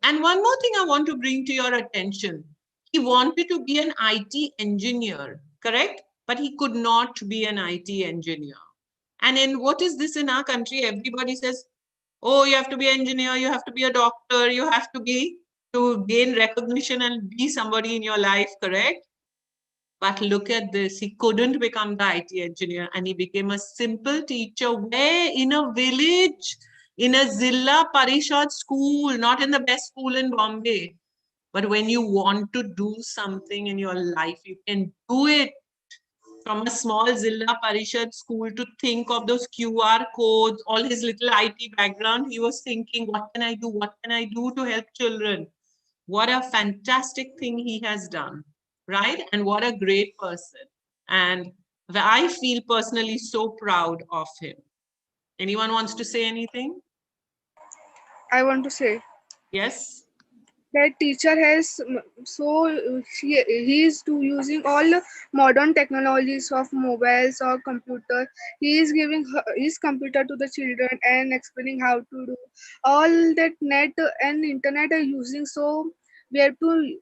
And one more thing I want to bring to your attention. He wanted to be an IT engineer, correct? But he could not be an IT engineer. And in what is this in our country? Everybody says, oh, you have to be an engineer, you have to be a doctor, you have to be to gain recognition and be somebody in your life, correct? But look at this, he couldn't become the IT engineer and he became a simple teacher. Where? In a village, in a Zilla Parishad school, not in the best school in Bombay. But when you want to do something in your life, you can do it. From a small Zilla Parishad school to think of those QR codes, all his little IT background, he was thinking, what can I do? What can I do to help children? What a fantastic thing he has done, right? And what a great person. And I feel personally so proud of him. Anyone wants to say anything? I want to say Yes? that teacher has he is to using all the modern technologies of mobiles or computer. He is giving his computer to the children and explaining how to do all that. Net and internet are using, so we have to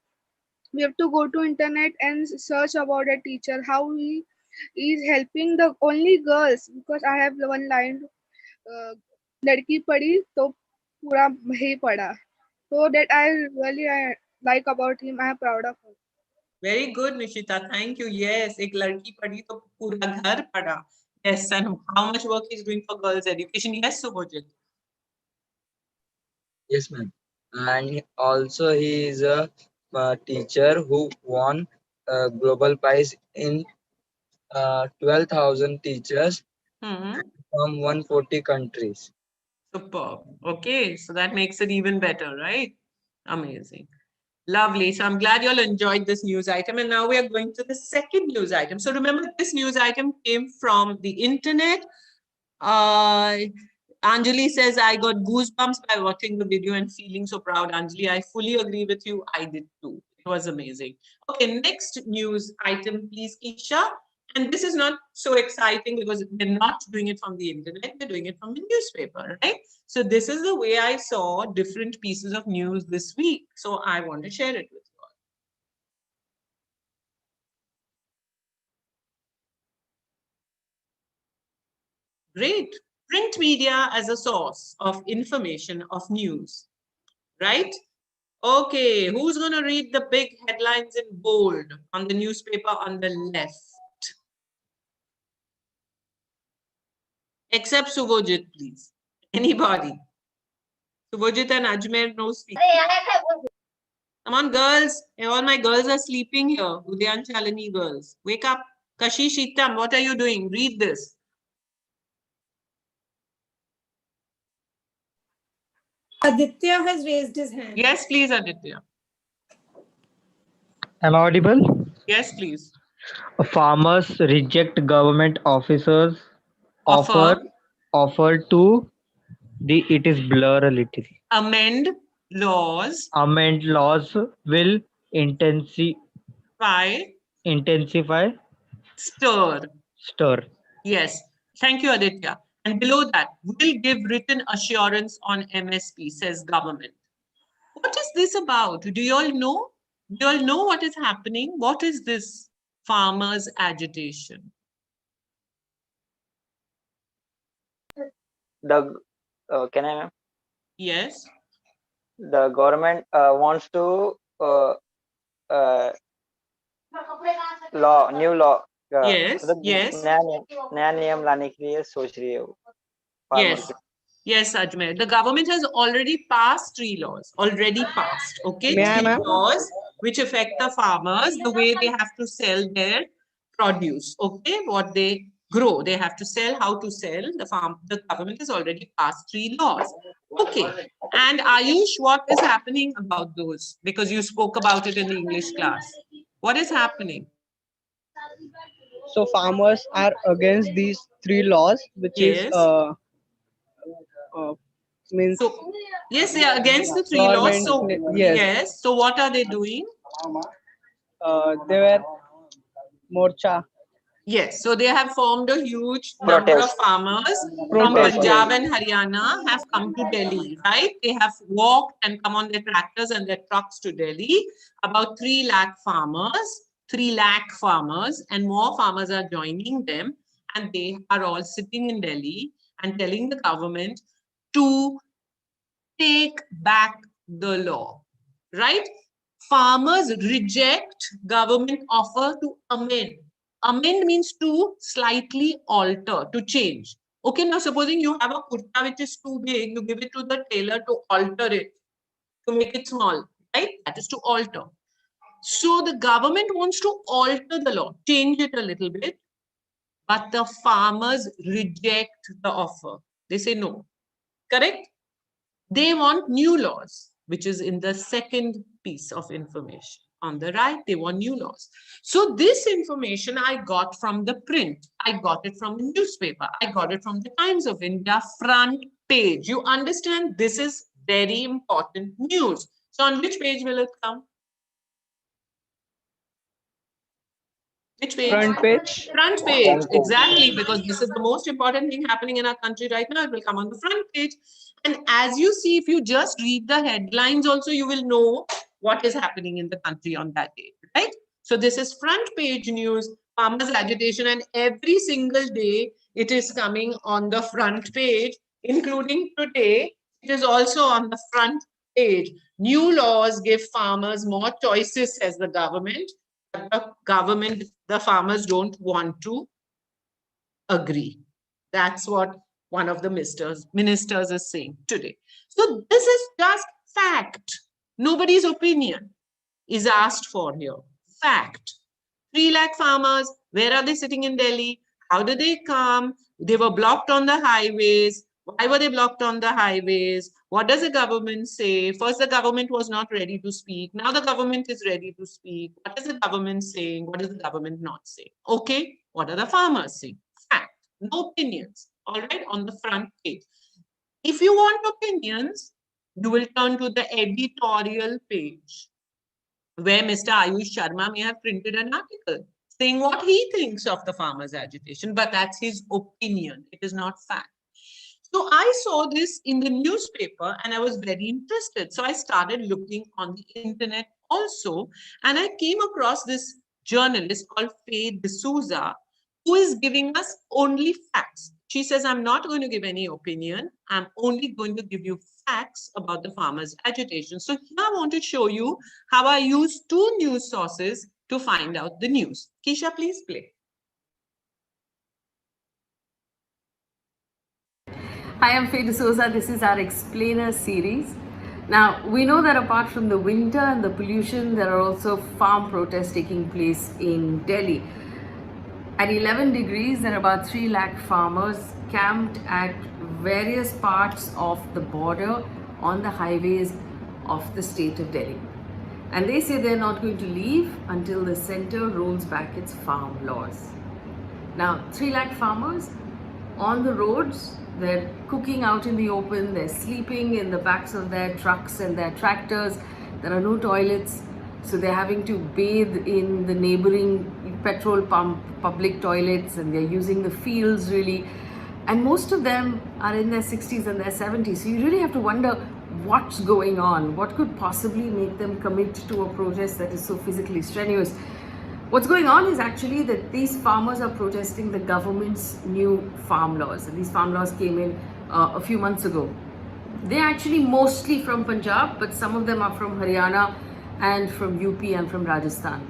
we have to go to internet and search about a teacher how he is helping the only girls, because I have one line, लड़की पढ़ी तो पूरा ही पढ़ा. So that I like about him. I am proud of him. Very good, Nishita. Thank you. Yes, एक लड़की पढ़ी तो पूरा घर पढ़ा. Yes, and how much work he's doing for girls' education. Yes, Subhojit. Yes, ma'am. And also he is a teacher who won global prize in 12,000 teachers from 140 countries. Superb. Okay, so that makes it even better, right? Amazing. Lovely. So I'm glad you all enjoyed this news item. And now we are going to the second news item. So remember, this news item came from the internet. Anjali says, I got goosebumps by watching the video and feeling so proud. Anjali, I fully agree with you. I did too. It was amazing. Okay, next news item, please, Isha. And this is not so exciting because we're not doing it from the internet, we're doing it from the newspaper, right? So this is the way I saw different pieces of news this week. So I want to share it with you all. Great. Print media as a source of information, of news, right? Okay, who's going to read the big headlines in bold on the newspaper on the left? Except Subhojit, please. Anybody? Subhojit and Ajmer, no speaking. Come on, girls. All my girls are sleeping here. Udyan Chalani girls. Wake up. Kashi Shitam, what are you doing? Read this. Aditya has raised his hand. Yes, please, Aditya. Am I audible? Yes, please. Farmers reject government officers offer to the it is blur a little. Amend laws. Amend laws will intensify stir. Yes. Thank you, Aditya. And below that, will give written assurance on MSP, says government. What is this about? Do you all know? Do you all know what is happening? What is this farmers' agitation? The can I, ma'am? Yes. The government wants to new law. Yes, मतलब yes. नया नियम लाने के लिए सोच रही है वो farmer Yes. के. Yes, Ajmer. The government has already passed 3 laws, already passed, okay? May I, 3 ma'am? laws which affect the farmers, the way they have to sell their produce, okay? What they grow, they have to sell, how to sell. The government has already passed 3 laws. Okay. And Ayush, what is happening about those? Because you spoke about it in the English class. What is happening? So farmers are against these 3 laws, which is Yes. means So, yes, they are against the 3 laws. government. So, Yes, yes. So, what are they doing? they were morcha Yes, so they have formed a huge number of Protest. farmers from protest. Protest, Punjab Yes, and Haryana have come to Delhi, right? They have walked and come on their tractors and their trucks to Delhi. About 3 lakh farmers, 3 lakh farmers, and more farmers are joining them. And they are all sitting in Delhi and telling the government to take back the law, right? Farmers reject government offer to amend. Amend means to slightly alter, to change. Okay, now supposing you have a kurta which is too big, you give it to the tailor to alter it, to make it small, right? That is to alter. So the government wants to alter the law, change it a little bit, but the farmers reject the offer. They say no, correct? They want new laws, which is in the second piece of information. On the right, they want new laws. So this information I got from the print. I got it from the newspaper. I got it from the Times of India front page. You understand this is very important news. So on which page will it come? Which page? front page. Front page, exactly, because this is the most important thing happening in our country right now. It will come on the front page. And as you see, if you just read the headlines also, you will know what is happening in the country on that day, right? So this is front page news, farmers agitation, and every single day it is coming on the front page, including today. It is also on the front page. New laws give farmers more choices, says the government. The government, the farmers don't want to agree. That's what one of the ministers is saying today. So this is just fact. Nobody's opinion is asked for here. Fact. 3 lakh farmers, where are they sitting in Delhi? How did they come? They were blocked on the highways. Why were they blocked on the highways? What does the government say? First, the government was not ready to speak. Now the government is ready to speak. What is the government saying? What is the government not saying? Okay, what are the farmers saying? Fact, no opinions. All right, on the front page. If you want opinions, you will turn to the editorial page, where Mr. Ayush Sharma may have printed an article saying what he thinks of the farmers' agitation, but that's his opinion. It is not fact. So I saw this in the newspaper and I was very interested. So I started looking on the internet also, and I came across this journalist called Faye D'Souza, who is giving us only facts. She says, I'm not going to give any opinion. I'm only going to give you facts about the farmers' agitation. So here I want to show you how I use 2 news sources to find out the news. Keisha, please play. Hi, I'm Faye D'Souza. This is our Explainer series. Now, we know that apart from the winter and the pollution, there are also farm protests taking place in Delhi. At 11 degrees, there are about 3 lakh farmers camped at various parts of the border on the highways of the state of Delhi. And they say they're not going to leave until the center rolls back its farm laws. Now, 3 lakh farmers on the roads, they're cooking out in the open, they're sleeping in the backs of their trucks and their tractors. There are no toilets, so they're having to bathe in the neighboring petrol pump public toilets, and they're using the fields really. And most of them are in their 60s and their 70s. So you really have to wonder what's going on. What could possibly make them commit to a protest that is so physically strenuous? What's going on is actually that these farmers are protesting the government's new farm laws. And these farm laws came in a few months ago. They're actually mostly from Punjab, but some of them are from Haryana and from UP and from Rajasthan.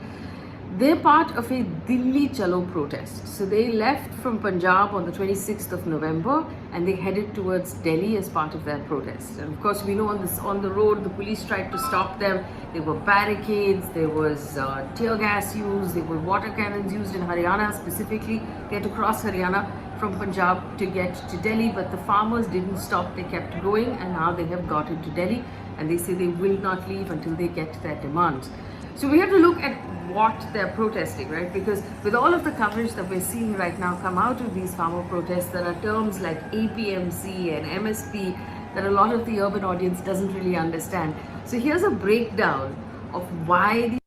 They're part of a Delhi Chalo protest. So they left from Punjab on the 26th of November and they headed towards Delhi as part of their protest. And of course, we know on the road, the police tried to stop them. There were barricades, there was tear gas used, there were water cannons used in Haryana specifically. They had to cross Haryana from Punjab to get to Delhi, but the farmers didn't stop. They kept going and now they have got into Delhi and they say they will not leave until they get their demands. So we have to look at what they're protesting, right? Because with all of the coverage that we're seeing right now come out of these farmer protests, there are terms like APMC and MSP that a lot of the urban audience doesn't really understand. So here's a breakdown of why.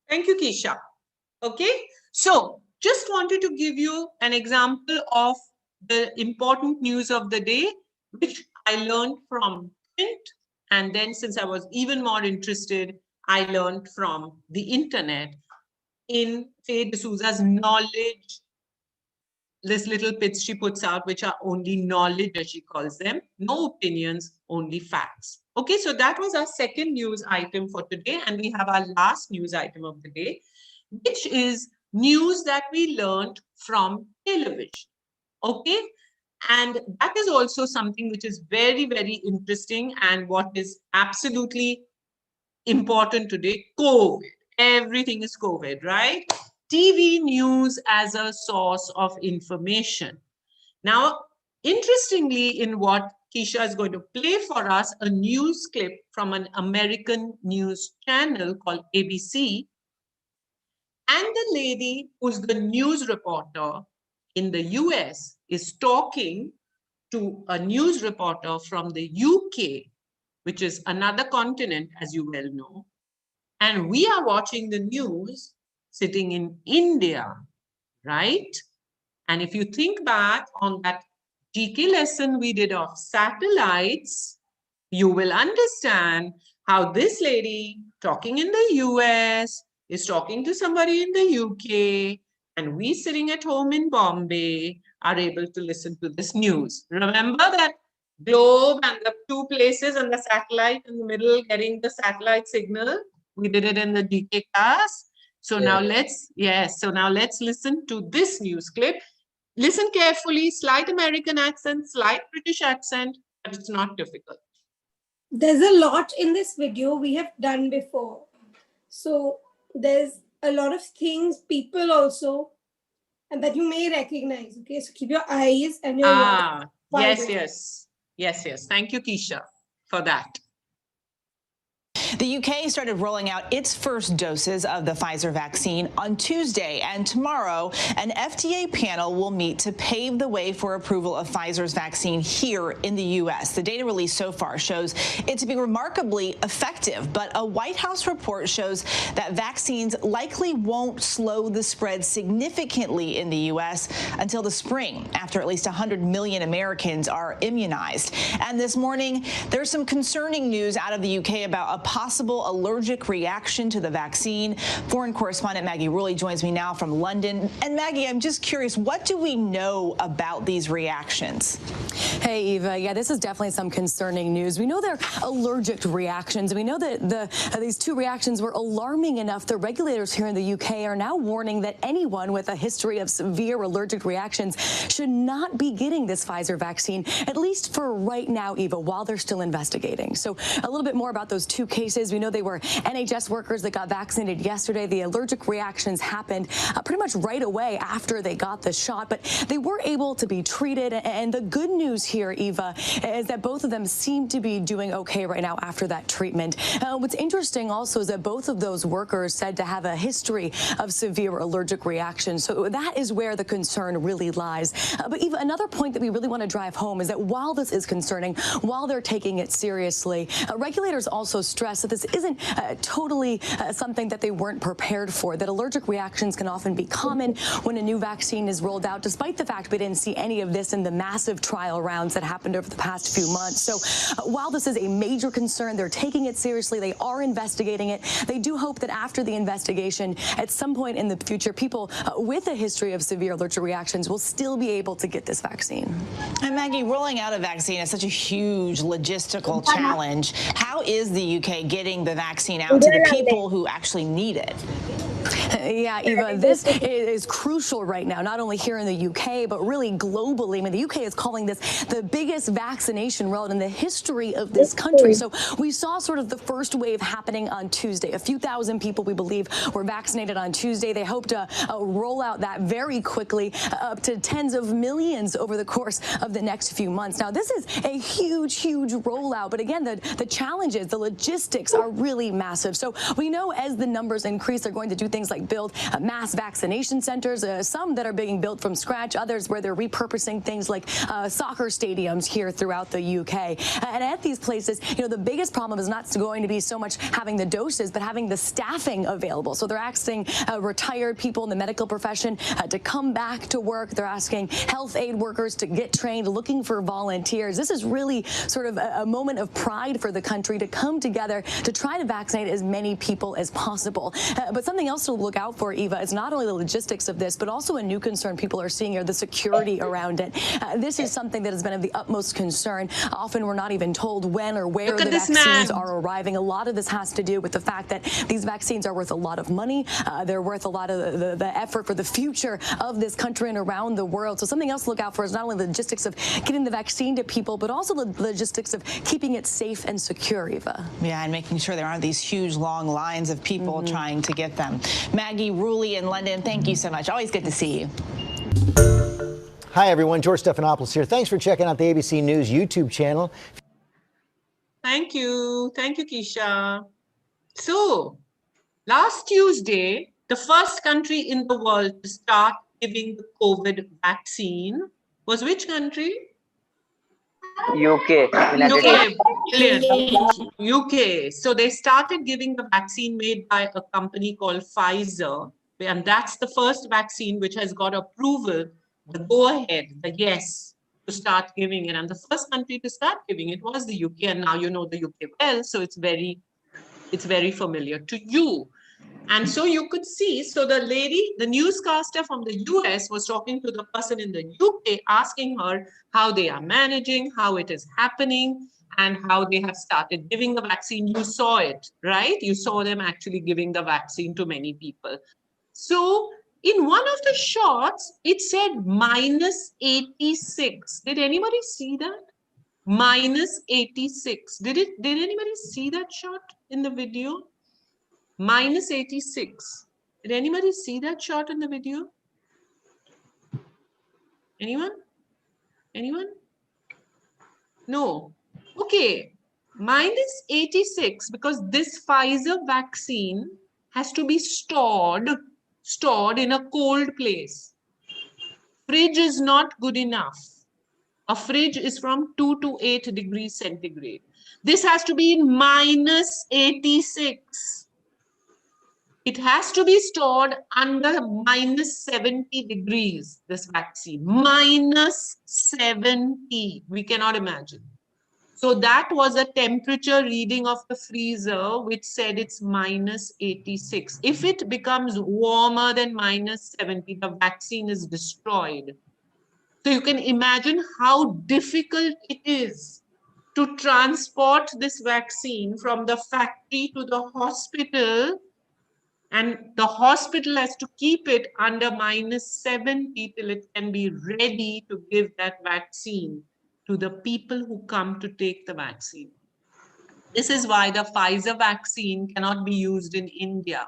Thank you, Keisha. Okay, so just wanted to give you an example of the important news of the day, which I learned from print. And then since I was even more interested, I learned from the internet in Faye D'Souza's knowledge, this little bits she puts out, which are only knowledge, as she calls them, no opinions, only facts. Okay, so that was our second news item for today. And we have our last news item of the day, which is news that we learned from television. Okay, and that is also something which is very, very interesting and what is absolutely important today, COVID. Everything is COVID, right? TV news as a source of information. Now, interestingly, in what Keisha is going to play for us, a news clip from an American news channel called ABC. And the lady who's the news reporter in the US is talking to a news reporter from the UK, which is another continent, as you well know. And we are watching the news sitting in India, right? And if you think back on that GK lesson we did of satellites, you will understand how this lady talking in the US is talking to somebody in the UK, and we sitting at home in Bombay are able to listen to this news. Remember that globe and the two places and the satellite in the middle getting the satellite signal? We did it in the GK class. So now let's listen to this news clip. Listen carefully, slight American accent, slight British accent, but it's not difficult. There's a lot in this video we have done before. So there's a lot of things, people also, and that you may recognize. Okay, so keep your eyes and your yes. Thank you, Keisha, for that. The UK started rolling out its first doses of the Pfizer vaccine on Tuesday, and tomorrow an FDA panel will meet to pave the way for approval of Pfizer's vaccine here in the U.S. The data released so far shows it to be remarkably effective, but a White House report shows that vaccines likely won't slow the spread significantly in the U.S. until the spring, after at least 100 million Americans are immunized. And this morning, there's some concerning news out of the UK about a possible allergic reaction to the vaccine. Foreign correspondent Maggie Rulli joins me now from London. And Maggie, I'm just curious, what do we know about these reactions? Hey, Eva. Yeah, this is definitely some concerning news. We know they're allergic reactions. We know that these two reactions were alarming enough that regulators here in the UK are now warning that anyone with a history of severe allergic reactions should not be getting this Pfizer vaccine, at least for right now, Eva, while they're still investigating. So a little bit more about those two cases. We know they were NHS workers that got vaccinated yesterday. The allergic reactions happened pretty much right away after they got the shot, but they were able to be treated. And the good news here, Eva, is that both of them seem to be doing okay right now after that treatment. What's interesting also is that both of those workers said to have a history of severe allergic reactions. So that is where the concern really lies. But Eva, another point that we really want to drive home is that while this is concerning, while they're taking it seriously, regulators also stress that this isn't totally something that they weren't prepared for, that allergic reactions can often be common when a new vaccine is rolled out, despite the fact we didn't see any of this in the massive trial rounds that happened over the past few months. So while this is a major concern, they're taking it seriously. They are investigating it. They do hope that after the investigation, at some point in the future, people with a history of severe allergic reactions will still be able to get this vaccine. And Maggie, rolling out a vaccine is such a huge logistical challenge. How is the UK getting the vaccine out to the people who actually need it. Yeah, Eva, this is crucial right now, not only here in the UK, but really globally. I mean, the UK is calling this the biggest vaccination rollout in the history of this country. So we saw sort of the first wave happening on Tuesday. A few thousand people, we believe, were vaccinated on Tuesday. They hope to roll out that very quickly, up to tens of millions over the course of the next few months. Now, this is a huge, huge rollout. But again, the challenges, the logistics are really massive. So we know as the numbers increase, they're going to do things like build mass vaccination centers, some that are being built from scratch, others where they're repurposing things like soccer stadiums here throughout the UK. And at these places, you know, the biggest problem is not going to be so much having the doses, but having the staffing available. So they're asking retired people in the medical profession to come back to work. They're asking health aid workers to get trained, looking for volunteers. This is really sort of a moment of pride for the country to come together to try to vaccinate as many people as possible. But something else to look out for, Eva, is not only the logistics of this, but also a new concern people are seeing here, the security around it. This is something that has been of the utmost concern. Often we're not even told when or where the vaccines are arriving. A lot of this has to do with the fact that these vaccines are worth a lot of money. They're worth a lot of the effort for the future of this country and around the world. So something else to look out for is not only the logistics of getting the vaccine to people, but also the logistics of keeping it safe and secure, Eva. Yeah, and making sure there aren't these huge, long lines of people trying to get them. Maggie Ruley in London, thank you so much. Always good to see you. Hi, everyone. George Stephanopoulos here. Thanks for checking out the ABC News YouTube channel. Thank you. Thank you, Keisha. So, last Tuesday, the first country in the world to start giving the COVID vaccine was which country? UK, United UK, States. brilliant. UK. So they started giving the vaccine made by a company called Pfizer. And that's the first vaccine which has got approval, the go-ahead, the yes, to start giving it. And the first country to start giving it was the UK. And now you know the UK well, so it's very familiar to you. And so you could see, so the lady, the newscaster from the US was talking to the person in the UK, asking her how they are managing, how it is happening, and how they have started giving the vaccine. You saw it, right? You saw them actually giving the vaccine to many people. So in one of the shots, it said minus 86. Did anybody see that? Minus 86. Did anybody see that shot in the video? Minus 86. Did anybody see that shot in the video? Anyone? Anyone? No. Okay. Minus 86 because this Pfizer vaccine has to be stored in a cold place. Fridge is not good enough. A fridge is from 2 to 8 degrees centigrade. This has to be in minus 86. It has to be stored under minus 70 degrees, this vaccine. Minus 70. We cannot imagine. So that was a temperature reading of the freezer, which said it's minus 86. If it becomes warmer than minus 70, the vaccine is destroyed. So you can imagine how difficult it is to transport this vaccine from the factory to the hospital. And the hospital has to keep it under minus 70 till it can be ready to give that vaccine to the people who come to take the vaccine. This is why the Pfizer vaccine cannot be used in India,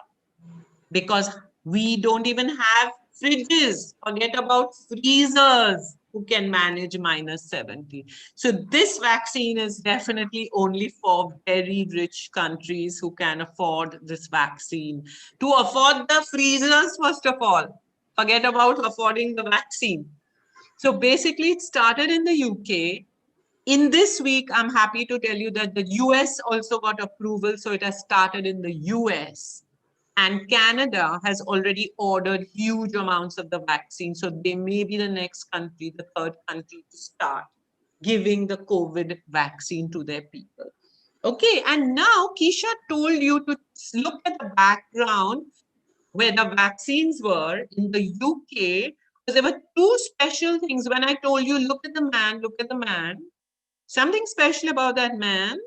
because we don't even have fridges. Forget about freezers who can manage minus 70. So this vaccine is definitely only for very rich countries who can afford this vaccine. To afford the freezers, first of all, forget about affording the vaccine. So basically it started in the UK. In this week, I'm happy to tell you that the US also got approval. So it has started in the US. And Canada has already ordered huge amounts of the vaccine. So they may be the next country, the third country to start giving the COVID vaccine to their people. Okay, and now Keisha told you to look at the background where the vaccines were in the UK. Because there were two special things. When I told you, look at the man, something special about that man.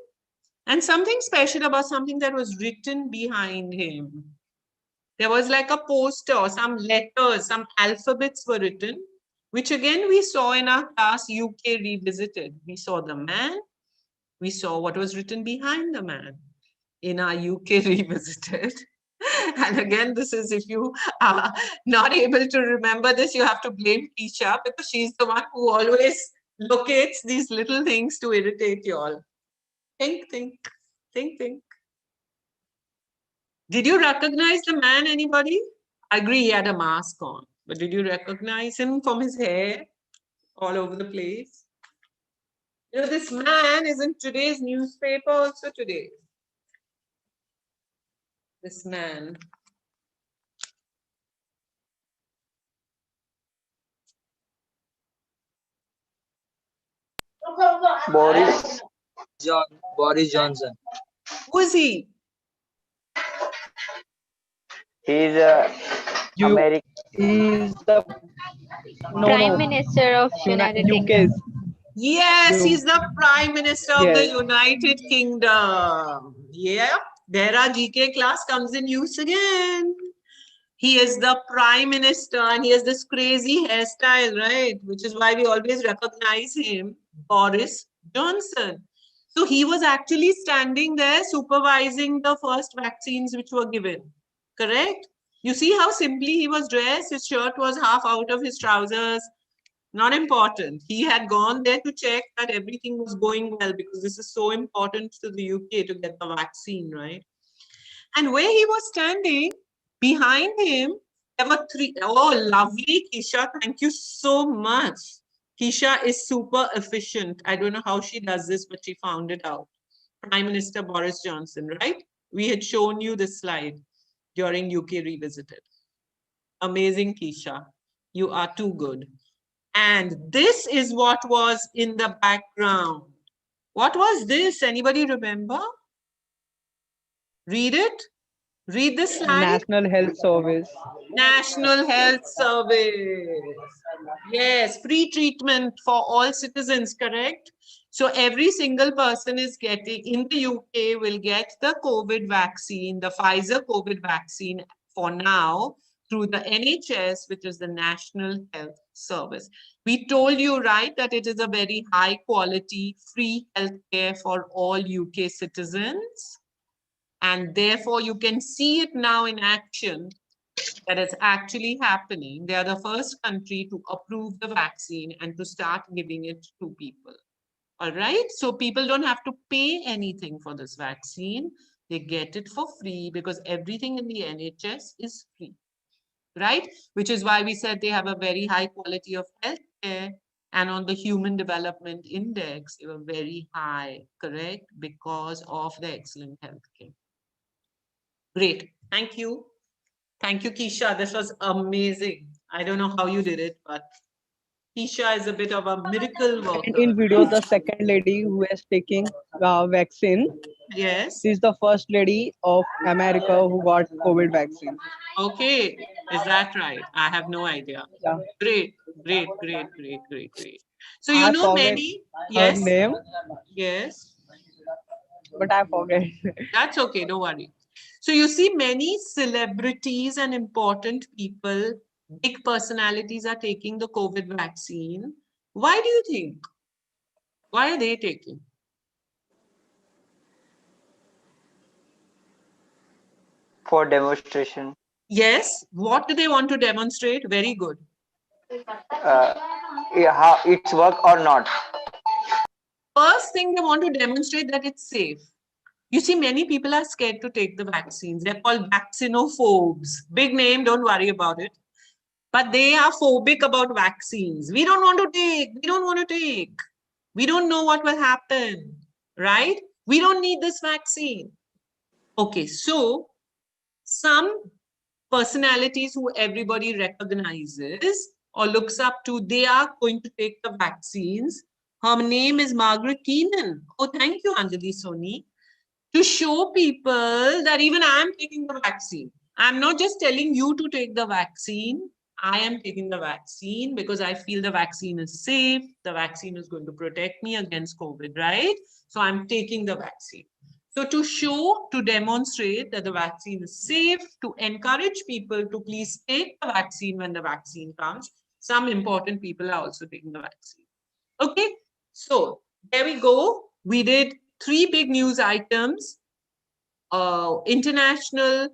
And something special about something that was written behind him. There was like a poster, some letters, some alphabets were written, which again we saw in our class UK Revisited. We saw the man, we saw what was written behind the man in our UK Revisited. And again, this is, if you are not able to remember this, you have to blame Tisha, because she's the one who always locates these little things to irritate you all. Think, think, think, think. Did you recognize the man, anybody? I agree he had a mask on, but did you recognize him from his hair all over the place? You know, this man is in today's newspaper also today. This man. Boris Boris Johnson. Who is he? He's You, he's the Prime Minister of United Kingdom. UK's. Yes, he's the Prime Minister of the Yes. United Kingdom. Yeah, there our GK class comes in use again. He is the Prime Minister and he has this crazy hairstyle, right? Which is why we always recognize him, Boris Johnson. So he was actually standing there supervising the first vaccines which were given, correct? You see how simply he was dressed? His shirt was half out of his trousers. Not important. He had gone there to check that everything was going well, because this is so important to the UK to get the vaccine, right? And where he was standing, behind him, there were three. Oh, lovely, Kisha. Thank you so much. Kisha is super efficient. I don't know how she does this, but she found it out. Prime Minister Boris Johnson, right? We had shown you this slide during UK Revisited. Amazing, Kisha. You are too good. And this is what was in the background. What was this? Anybody remember? Read it. Read the slide. National Health Service. National Health Service. Yes, free treatment for all citizens, correct? So every single person is getting, in the UK, will get the COVID vaccine, the Pfizer COVID vaccine for now, through the NHS, which is the National Health Service. We told you, right, that it is a very high quality, free healthcare for all UK citizens. And therefore, you can see it now in action that it's actually happening. They are the first country to approve the vaccine and to start giving it to people. All right. So people don't have to pay anything for this vaccine. They get it for free because everything in the NHS is free. Right? Which is why we said they have a very high quality of healthcare, and on the Human Development Index, they were very high, correct? Because of the excellent healthcare. Great. Thank you. Thank you, Kisha. This was amazing. I don't know how you did it, but Kisha is a bit of a miracle worker. And in video, the second lady who is taking vaccine. Yes. She's the first lady of America who got COVID vaccine. Okay. Is that right? I have no idea. Yeah. Great, great, great, great, great, great. So you I know forget many. her Yes. name, Yes. but I forget. That's okay. Don't worry. So you see many celebrities and important people, big personalities are taking the COVID vaccine. Why do you think? Why are they taking? For demonstration. Yes. What do they want to demonstrate? Very good. Yeah, how it's work or not. First thing, they want to demonstrate that it's safe. You see, many people are scared to take the vaccines. They're called vaccinophobes. Big name, don't worry about it. But they are phobic about vaccines. We don't want to take. We don't want to take. We don't know what will happen, right? We don't need this vaccine. Okay, so some personalities who everybody recognizes or looks up to, they are going to take the vaccines. Her name is Margaret Keenan. Oh, thank you, Anjali Soni. To show people that even I am taking the vaccine. I'm not just telling you to take the vaccine. I am taking the vaccine because I feel the vaccine is safe. The vaccine is going to protect me against COVID, right? So I'm taking the vaccine. So to demonstrate that the vaccine is safe, to encourage people to please take the vaccine when the vaccine comes, some important people are also taking the vaccine. Okay, so there we go. We did 3 big news items, international,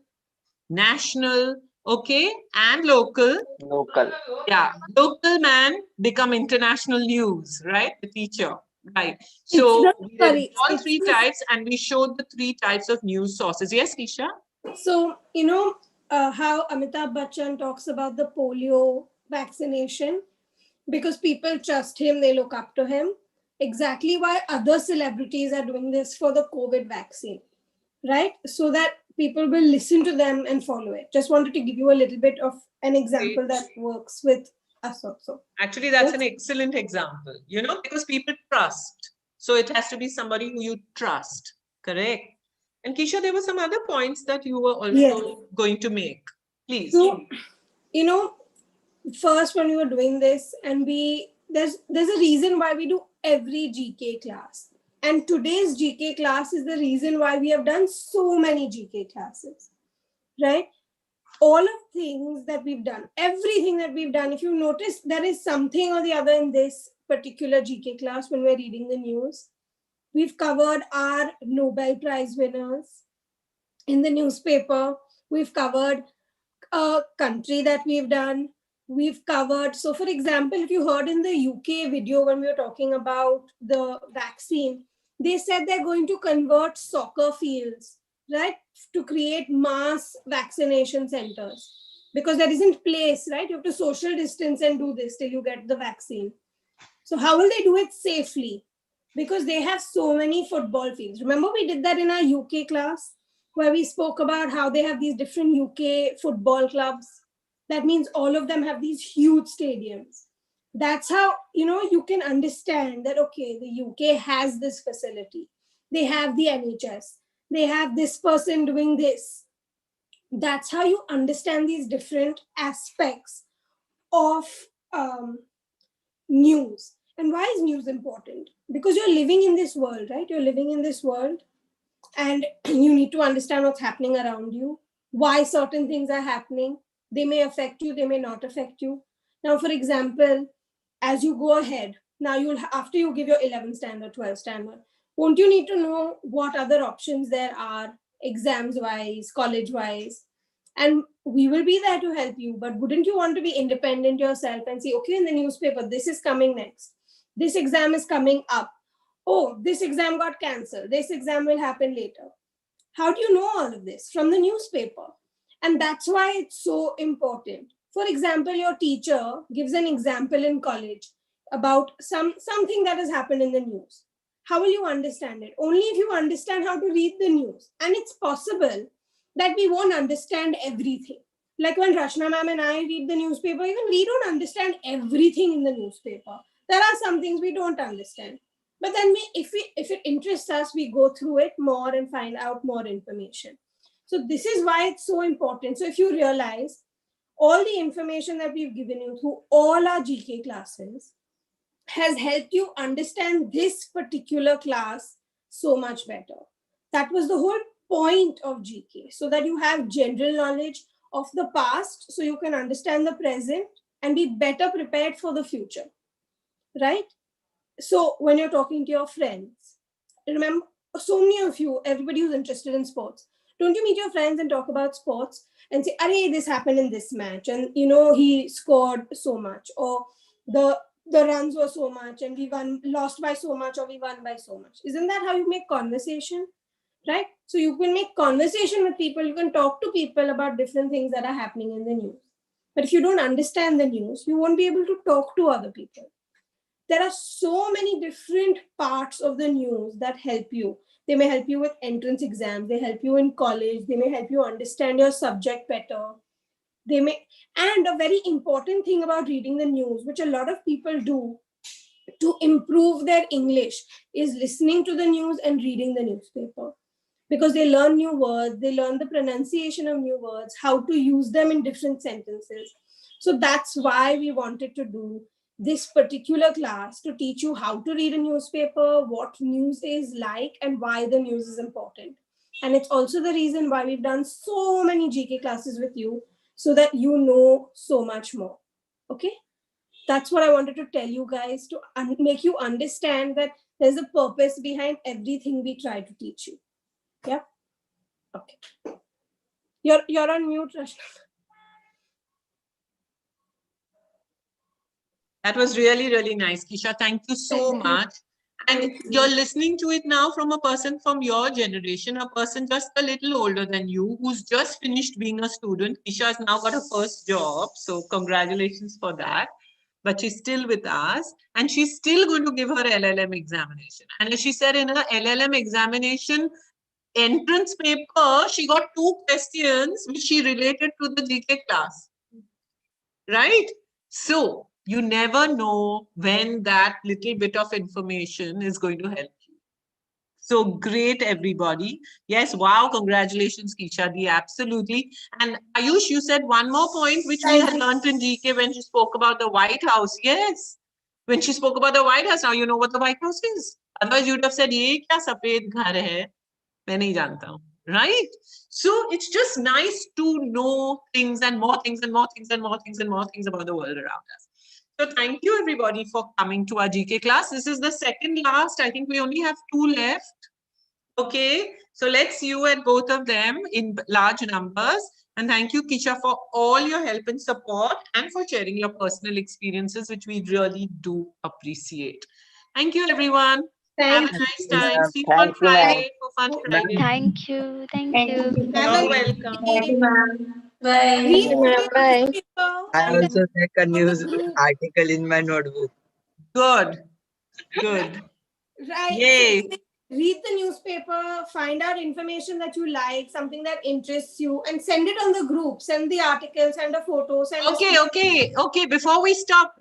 national, okay, and local. Local. Yeah, local man become international news, right? The teacher, right? So we did all 3 types and we showed the 3 types of news sources. Yes, Tisha? So, how Amitabh Bachchan talks about the polio vaccination, because people trust him, they look up to him. Exactly why other celebrities are doing this for the COVID vaccine, right? So that people will listen to them and follow it. Just wanted to give you a little bit of an example that works with us also. Actually, that's an excellent example, because people trust. So it has to be somebody who you trust, correct? And Kisha, there were some other points that you were also going to make. Please. So, first when we were doing this, and there's a reason why we do every GK class. And today's GK class is the reason why we have done so many GK classes, right? All of things that we've done, everything that we've done, if you notice, there is something or the other in this particular GK class when we're reading the news. We've covered our Nobel Prize winners in the newspaper. We've covered a country that we've done. We've covered, so for example, if you heard in the UK video when we were talking about the vaccine, they said they're going to convert soccer fields, right, to create mass vaccination centers, because there isn't place, right? You have to social distance and do this till you get the vaccine. So how will they do it safely? Because they have so many football fields. Remember we did that in our UK class, where we spoke about how they have these different UK football clubs. That means all of them have these huge stadiums. That's how, you can understand that, okay, the UK has this facility. They have the NHS. They have this person doing this. That's how you understand these different aspects of news. And why is news important? Because you're living in this world, right? You're living in this world and you need to understand what's happening around you, why certain things are happening. They may affect you, they may not affect you. Now, for example, as you go ahead, now after you give your 11th standard, 12th standard, won't you need to know what other options there are, exams wise, college wise? And we will be there to help you. But wouldn't you want to be independent yourself and say, okay, in the newspaper, this is coming next. This exam is coming up. Oh, this exam got cancelled. This exam will happen later. How do you know all of this? From the newspaper. And that's why it's so important. For example, your teacher gives an example in college about something that has happened in the news. How will you understand it? Only if you understand how to read the news. And it's possible that we won't understand everything. Like when Rashna ma'am and I read the newspaper, even we don't understand everything in the newspaper. There are some things we don't understand. But then if it interests us, we go through it more and find out more information. So this is why it's so important. So if you realize all the information that we've given you through all our GK classes has helped you understand this particular class so much better. That was the whole point of GK, so that you have general knowledge of the past, so you can understand the present and be better prepared for the future, right? So when you're talking to your friends, remember, so many of you, everybody who's interested in sports, don't you meet your friends and talk about sports and say, "Arey, this happened in this match, and he scored so much, or the runs were so much, and we lost by so much, or we won by so much." Isn't that how you make conversation, right? So you can make conversation with people, you can talk to people about different things that are happening in the news. But if you don't understand the news, you won't be able to talk to other people. There are so many different parts of the news that help you. They may help you with entrance exams, they help you in college, they may help you understand your subject better. And a very important thing about reading the news, which a lot of people do to improve their English, is listening to the news and reading the newspaper. Because they learn new words, they learn the pronunciation of new words, how to use them in different sentences. So that's why we wanted to do this particular class to teach you how to read a newspaper, what news is like, and why the news is important. And it's also the reason why we've done so many GK classes with you, so that you know so much more. Okay? That's what I wanted to tell you guys, to make you understand that there's a purpose behind everything we try to teach you. Yeah? Okay. You're on mute, Rashna. That was really, really nice, Kisha. Thank you so much. And you're listening to it now from a person from your generation, a person just a little older than you, who's just finished being a student. Kisha has now got her first job, so congratulations for that. But she's still with us, and she's still going to give her LLM examination. And as she said, in her LLM examination entrance paper, she got 2 questions which she related to the GK class. Right? So you never know when that little bit of information is going to help you. So great, everybody. Yes, wow, congratulations, Kisha. Absolutely. And Ayush, you said one more point which we had learned in GK when she spoke about the White House. Yes, when she spoke about the White House, now you know what the White House is. Otherwise, you would have said, "Ye kya safed ghar hai?" मैं नहीं जानता हूँ. Right? So it's just nice to know things and more things and more things and more things and more things about the world around us. So thank you everybody for coming to our GK class. This is the second last. I think we only have 2 left. Okay. So let's see you at both of them in large numbers. And thank you, Kisha, for all your help and support and for sharing your personal experiences, which we really do appreciate. Thank you, everyone. Have a nice time. See you on Friday for Fun Friday. Thank you. Thank you. You're welcome. Thank you, ma'am. Bye. Read the Bye. newspaper. I Find also make a news group. article in my notebook. Good. Good. Right. Yay. So read the newspaper, find out information that you like, something that interests you, and send it on the group. Send the article, send a photo, send Okay. Before we stop,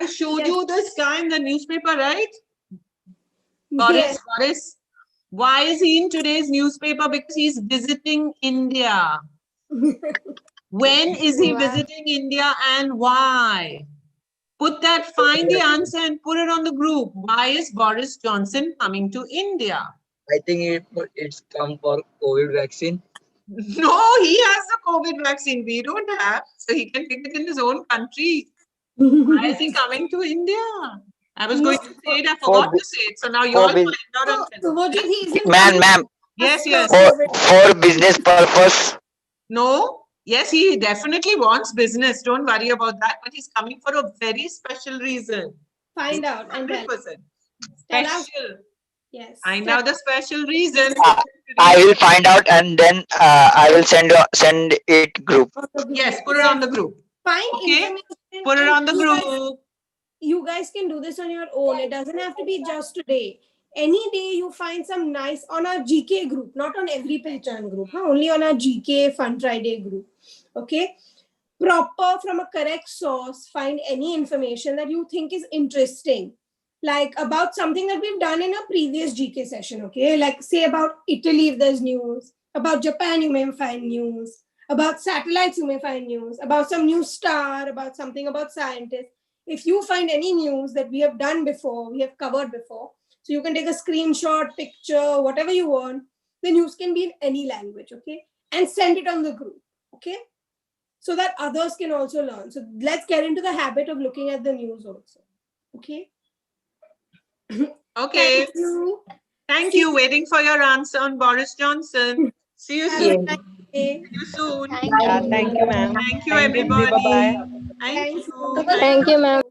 I showed you this guy in the newspaper, right? Yes. Boris. Why is he in today's newspaper? Because he's visiting India. When is he visiting India and why? Find the answer and put it on the group. Why is Boris Johnson coming to India? I think it's come for COVID vaccine. No, he has the COVID vaccine. We don't have. So he can take it in his own country. Why is he coming to India? I was going to say it. I forgot to say it. So now you all find out. Ma'am. Yes. For business purpose. No. Yes, he definitely wants business. Don't worry about that. But he's coming for a very special reason. Find out. 100%. Special. Yes. Find out the special reason. I will find out and then I will send it group. Yes, put it on the group. Find information. Put it on the group. You guys can do this on your own. It doesn't have to be just today. Any day you find some nice on our GK group, not on every Pehchaan group, only on our GK Fun Friday group. Okay, proper from a correct source. Find any information that you think is interesting, like about something that we've done in a previous GK session. Okay, like say about Italy if there's news, about Japan you may find news, about satellites you may find news, about some new star, about something about scientists. If you find any news that we have done before, we have covered before, so you can take a screenshot, picture, whatever you want. The news can be in any language, okay? And send it on the group, okay? So that others can also learn. So let's get into the habit of looking at the news also, okay? Okay. Thank you. Thank you. Waiting for your answer on Boris Johnson. See you soon. See you soon. Thank you, ma'am. Thank you, everybody. Bye-bye. Thank you. Thank you, ma'am.